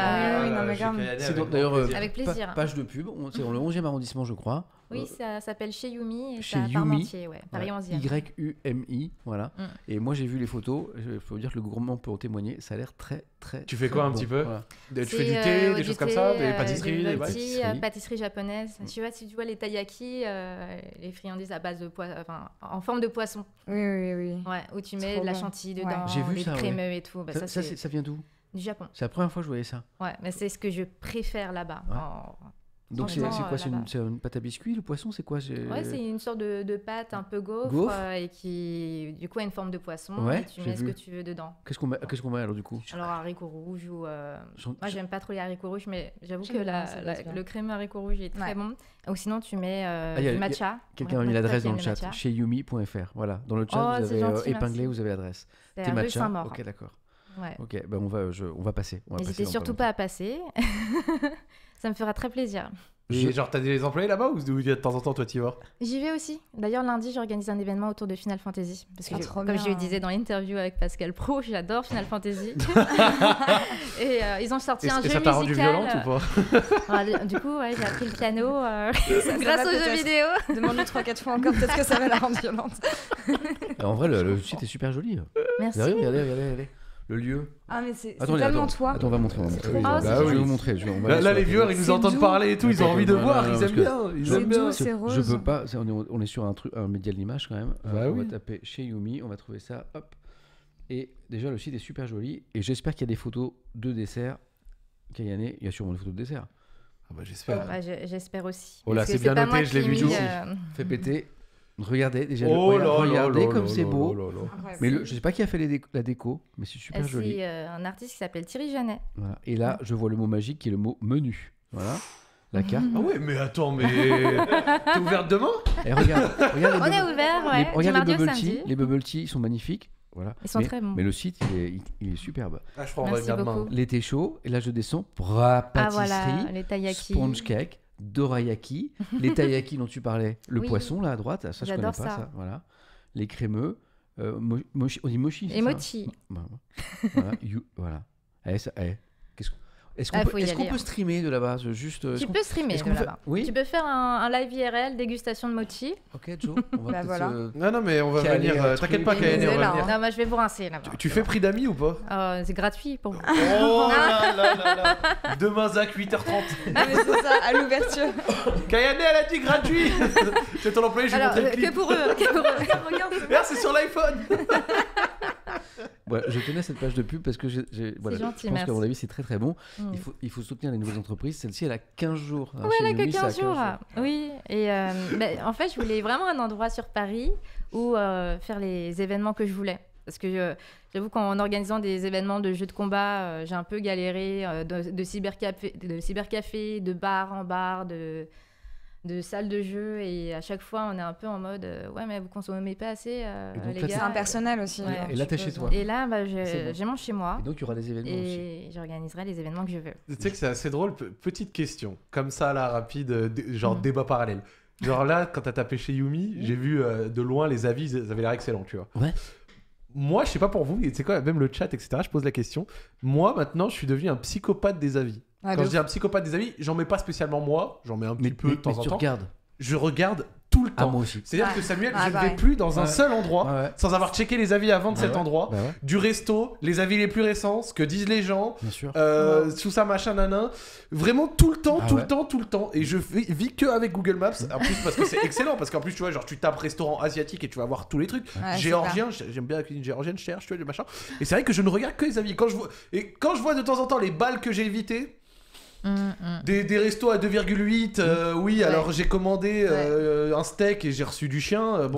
D'ailleurs, avec plaisir. Page de pub. C'est dans le 11e arrondissement, je crois. Oui, ça s'appelle Chez Yumi et chez c'est à Parmentier, Paris 11e. YUMI, voilà. Et moi j'ai vu les photos, il faut dire que le gourmand peut en témoigner, ça a l'air très. Tu fais quoi un petit peu? Tu fais du thé, des choses comme ça, des pâtisseries, des pâtisseries japonaises. Je sais pas si tu vois les taiyaki, les friandises à base de en forme de poisson. Oui. Ouais, où tu mets de la chantilly dedans, des crémeux et tout. Ça vient d'où? Du Japon. C'est la première fois que je voyais ça. Ouais, mais c'est ce que je préfère là-bas. Donc c'est quoi? C'est une pâte à biscuits, le poisson? C'est quoi? Ouais, c'est une sorte de pâte un peu gaufre et qui du coup a une forme de poisson. Ouais, et tu mets ce que tu veux dedans. Qu'est-ce qu'on met alors du coup? Alors haricots rouges ou moi j'aime pas trop les haricots rouges, mais j'avoue que le crémeux haricot rouge est très bon. Ou sinon tu mets du matcha. Quelqu'un a mis l'adresse dans le chat, chez yumi.fr. Voilà, dans le chat vous avez épinglé, vous avez l'adresse. C'est rue Saint-Maur. Ok, d'accord. Ouais. Ok, ben on va passer. N'hésitez surtout pas à passer. Ça me fera très plaisir. Genre, t'as des employés là-bas ou de temps en temps, toi, t'y vas? J'y vais aussi. D'ailleurs, lundi, j'organise un événement autour de Final Fantasy. Parce que, comme je le disais dans l'interview avec Pascal Pro, j'adore Final Fantasy. Et ils ont sorti un jeu musical. Et ça t'a rendu violente ou pas? Du coup, j'ai appris le piano grâce aux jeux vidéo. Demande-lui 3-4 fois encore, peut-être que ça va la rendre violente. En vrai, le site est super joli. Merci. Regardez. Le lieu. Ah, mais c'est tellement toi. Attends, on va montrer. Je vais vous montrer. Là, les viewers, ils nous entendent parler et tout, ils ont envie de voir, ils aiment bien. C'est rose. Je peux pas. On est sur un média de l'image quand même. On va taper chez Yumi, on va trouver ça. Hop. Et déjà, le site est super joli. Et j'espère qu'il y a des photos de dessert. Kayane, il y a sûrement des photos de dessert. Ah bah j'espère. J'espère aussi. Oh là, c'est bien noté, je l'ai vu tout. Fais péter. Regardez déjà regardez comme c'est beau. Mais je sais pas qui a fait la déco, mais c'est super joli. C'est un artiste qui s'appelle Thierry Janet. Voilà. Et là, je vois le mot magique qui est le mot menu. Voilà. La carte. Ah ouais, mais attends, mais t'es ouverte demain? Et regarde on est ouvert, ouais. Regarde les bubble tea. Les bubble tea, ils sont magnifiques. Voilà. Ils sont très bons. Mais le site, il est superbe. Ah, je crois qu'on va venir demain. L'été chaud, et là je descends. Pâtisserie, voilà, les taiyaki. Sponge cake. Dorayaki, les taiyaki dont tu parlais, le poisson là à droite, ça je connais pas ça. Voilà. Les crémeux, on dit mochi. Et mochi. Voilà. Est-ce qu'on peut streamer de là-bas juste, Tu peux streamer de là-bas. Oui. Tu peux faire un live IRL dégustation de mochi. Ok, Joe. On va voilà. Non, mais on va venir. T'inquiète pas, Kayane, on va venir. Non, moi je vais vous rincer là-bas. Tu fais prix d'amis ou pas? C'est gratuit pour vous. Oh là. Demain, Zach, 8h30. Ah, mais c'est ça, à l'ouverture. Kayane, elle a dit gratuit. C'est ton employé, je vais montrer le clip. Que pour eux. Regarde, c'est sur l'iPhone. Ouais, je tenais cette page de pub parce que je pense qu'à mon avis c'est très très bon. Il faut soutenir les nouvelles entreprises. Celle-ci elle a 15 jours. Oui, elle a que 15 jours. Oui, et en fait je voulais vraiment un endroit sur Paris où faire les événements que je voulais. Parce que j'avoue qu'en organisant des événements de jeux de combat, j'ai un peu galéré de cybercafé, de bar en bar, de salles de jeu, et à chaque fois on est un peu en mode ouais mais vous consommez pas assez les gars. C'est impersonnel aussi. Ouais, et là t'es chez toi. Et là j'ai mon chez moi. Et donc il y aura des événements aussi. Et j'organiserai les événements que je veux. Tu sais que c'est assez drôle. Petite question comme ça là rapide, genre débat parallèle. Genre là quand t'as tapé chez Yumi, j'ai vu de loin les avis, ils avaient l'air excellents, tu vois. Ouais. Moi je sais pas pour vous, mais tu sais quoi, même le chat etc. Je pose la question. Moi maintenant je suis devenu un psychopathe des avis. Quand je dis un psychopathe des avis, j'en mets pas spécialement moi, j'en mets un petit peu de temps en temps. Je regarde tout le temps. Moi aussi. C'est-à-dire que Samuel, je ne vais plus dans un seul endroit sans avoir checké les avis avant de cet endroit. Du resto, les avis les plus récents, ce que disent les gens, tout ça machin nanan. Vraiment tout le temps, tout le temps. Et je vis que avec Google Maps. En plus parce que c'est excellent, parce qu'en plus tu vois, genre tu tapes restaurant asiatique et tu vas voir tous les trucs. Géorgien, j'aime bien la cuisine géorgienne, je cherche, tu vois, du machin. Et c'est vrai que je ne regarde que les avis. Quand je vois de temps en temps les balles que j'ai évitées. Des restos à 2,8, oui, alors j'ai commandé un steak et j'ai reçu du chien.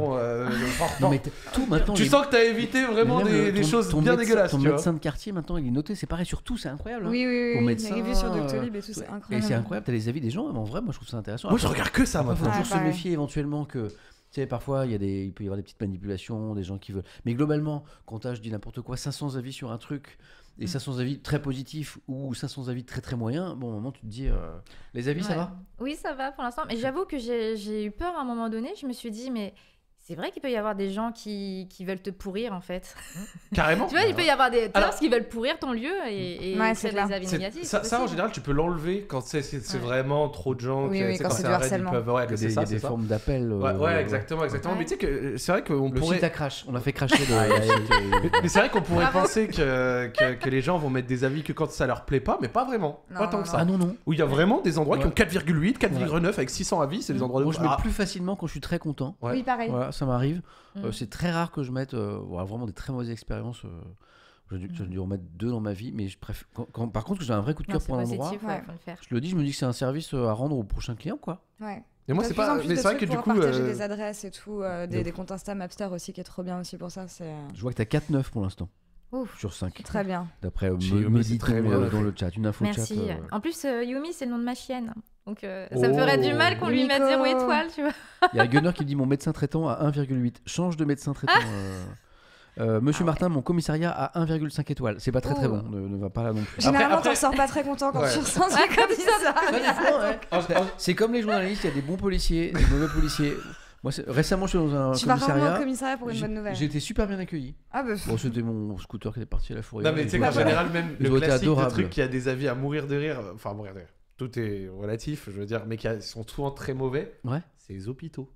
Non, mais tout maintenant. Tu sens que t'as évité vraiment des choses bien dégueulasses. Ton médecin de quartier maintenant il est noté, c'est pareil sur tout, c'est incroyable. Oui, Ton médecin, il a vu sur Doctolib et tout, c'est incroyable. Et c'est incroyable, t'as les avis des gens, en vrai, moi je trouve ça intéressant. Moi je regarde que ça, il faut toujours se pareil. méfier éventuellement que. Tu sais, parfois, il peut y avoir des petites manipulations, des gens qui veulent. Mais globalement, quand je dis n'importe quoi, 500 avis sur un truc, et 500 avis très positifs ou 500 avis très très moyens, bon, au moment, tu te dis, les avis, ça va ? Oui, ça va pour l'instant. Mais j'avoue que j'ai eu peur à un moment donné. Je me suis dit, mais c'est vrai qu'il peut y avoir des gens qui veulent te pourrir, en fait. Carrément. Tu vois, il peut y avoir des haters qui veulent pourrir ton lieu et c'est des avis négatifs. Ça, en général, tu peux l'enlever quand c'est vraiment trop de gens. Quand c'est du harcèlement. Il y a des formes d'appel. Ouais, exactement. Mais tu sais que c'est vrai qu'on pourrait. Le site à crash, on a fait cracher. Mais c'est vrai qu'on pourrait penser que les gens vont mettre des avis que quand ça leur plaît pas, mais pas vraiment. Pas tant que ça. Ah non. Où il y a vraiment des endroits qui ont 4,8, 4,9 avec 600 avis, c'est des endroits de. Moi, je mets plus facilement quand je suis très content. Oui, pareil. Voilà, ça m'arrive. C'est très rare que je mette vraiment des très mauvaises expériences. J'ai dû en mettre 2 dans ma vie, mais je préfère. Par contre, j'ai un vrai coup de cœur pour un endroit. Je le dis, je me dis que c'est un service à rendre au prochain client, quoi. Ouais. Et moi, c'est pas. Mais c'est vrai que du coup. Partager des adresses et tout, des comptes Insta, Mapster aussi, qui est trop bien aussi pour ça. Je vois que t'as 4,9 pour l'instant. Sur 5. Très bien. D'après Mehdi dans le chat, une info Merci. chat. En plus, Yumi, c'est le nom de ma chienne. Donc ça me ferait du mal qu'on lui mette 0 étoile, tu vois. Il y a Gunner qui dit mon médecin traitant à 1,8. Change de médecin traitant. Monsieur Martin, mon commissariat à 1,5 étoiles. C'est pas très très bon, ne va pas là non plus. Généralement, t'en sors pas très content quand tu ressens un truc comme ça. C'est comme les journalistes, il y a des bons policiers, des mauvais policiers. Moi, récemment, je suis dans un commissariat. Tu vas rarement au commissariat pour une bonne nouvelle. J'ai été super bien accueilli. Ah bah. Bon, c'était mon scooter qui était parti à la fourrière. Non, mais tu sais qu'en général, même le classique, le truc qui a des avis à mourir de rire, enfin, mourir de rire. Tout est relatif, je veux dire, mais qui sont souvent très mauvais. C'est les hôpitaux.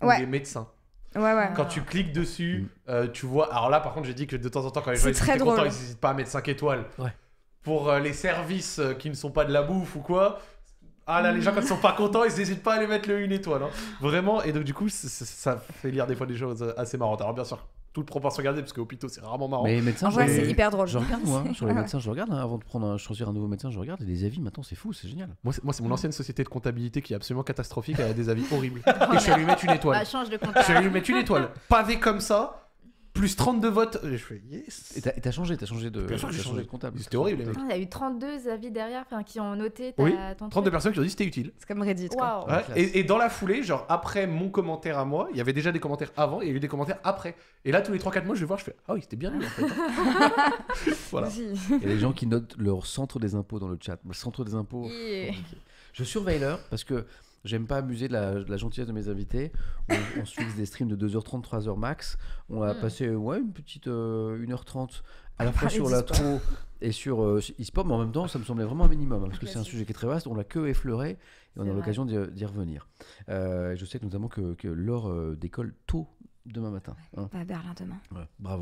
Ou les médecins. Ouais. Quand tu cliques dessus, tu vois. Alors là, par contre, j'ai dit que de temps en temps, quand les gens étaient contents, ils n'hésitent pas à mettre 5 étoiles. Pour les services qui ne sont pas de la bouffe ou quoi. Ah là, les gens, quand ils sont pas contents, ils n'hésitent pas à aller mettre le 1 étoile. Hein. Vraiment. Et donc, du coup, ça fait lire des fois des choses assez marrantes. Alors, bien sûr, toute proportion gardée, parce qu'au hôpital, c'est rarement marrant. Mais les médecins, c'est hyper drôle. Je regarde, moi. Sur les médecins, je regarde. Avant de choisir un nouveau médecin, je regarde. Et les avis, maintenant, c'est fou, c'est génial. Moi, c'est mon ancienne société de comptabilité qui est absolument catastrophique. Elle a des avis horribles. Et je vais lui mettre 1 étoile. Bah, change de comptable. Je vais lui mettre 1 étoile. Pavé comme ça. Plus 32 votes. Et je fais yes. Et t'as changé de. Bien sûr que j'ai changé de comptable. C'était horrible, les mecs. Il y a eu 32 avis derrière qui ont noté ton 32 personnes qui ont dit c'était utile. C'est comme Reddit. Quoi. Ouais. Et dans la foulée, genre après mon commentaire à moi, il y avait déjà des commentaires avant et il y a eu des commentaires après. Et là, tous les 3-4 mois, je vais voir, je fais ah oui, c'était bien lu en fait. Voilà. Il y a des gens qui notent leur centre des impôts dans le chat. Le centre des impôts. Je surveille l'heure parce que. J'aime pas abuser de la gentillesse de mes invités. On se fixe des streams de 2h30, 3h max. On a passé une petite 1h30 à la fois sur l'intro et sur e-sport, mais en même temps, ça me semblait vraiment un minimum, parce que c'est un sujet qui est très vaste. On l'a que effleuré et on a l'occasion d'y revenir. Je sais notamment que Laure décolle tôt demain matin. À Berlin demain. Bravo.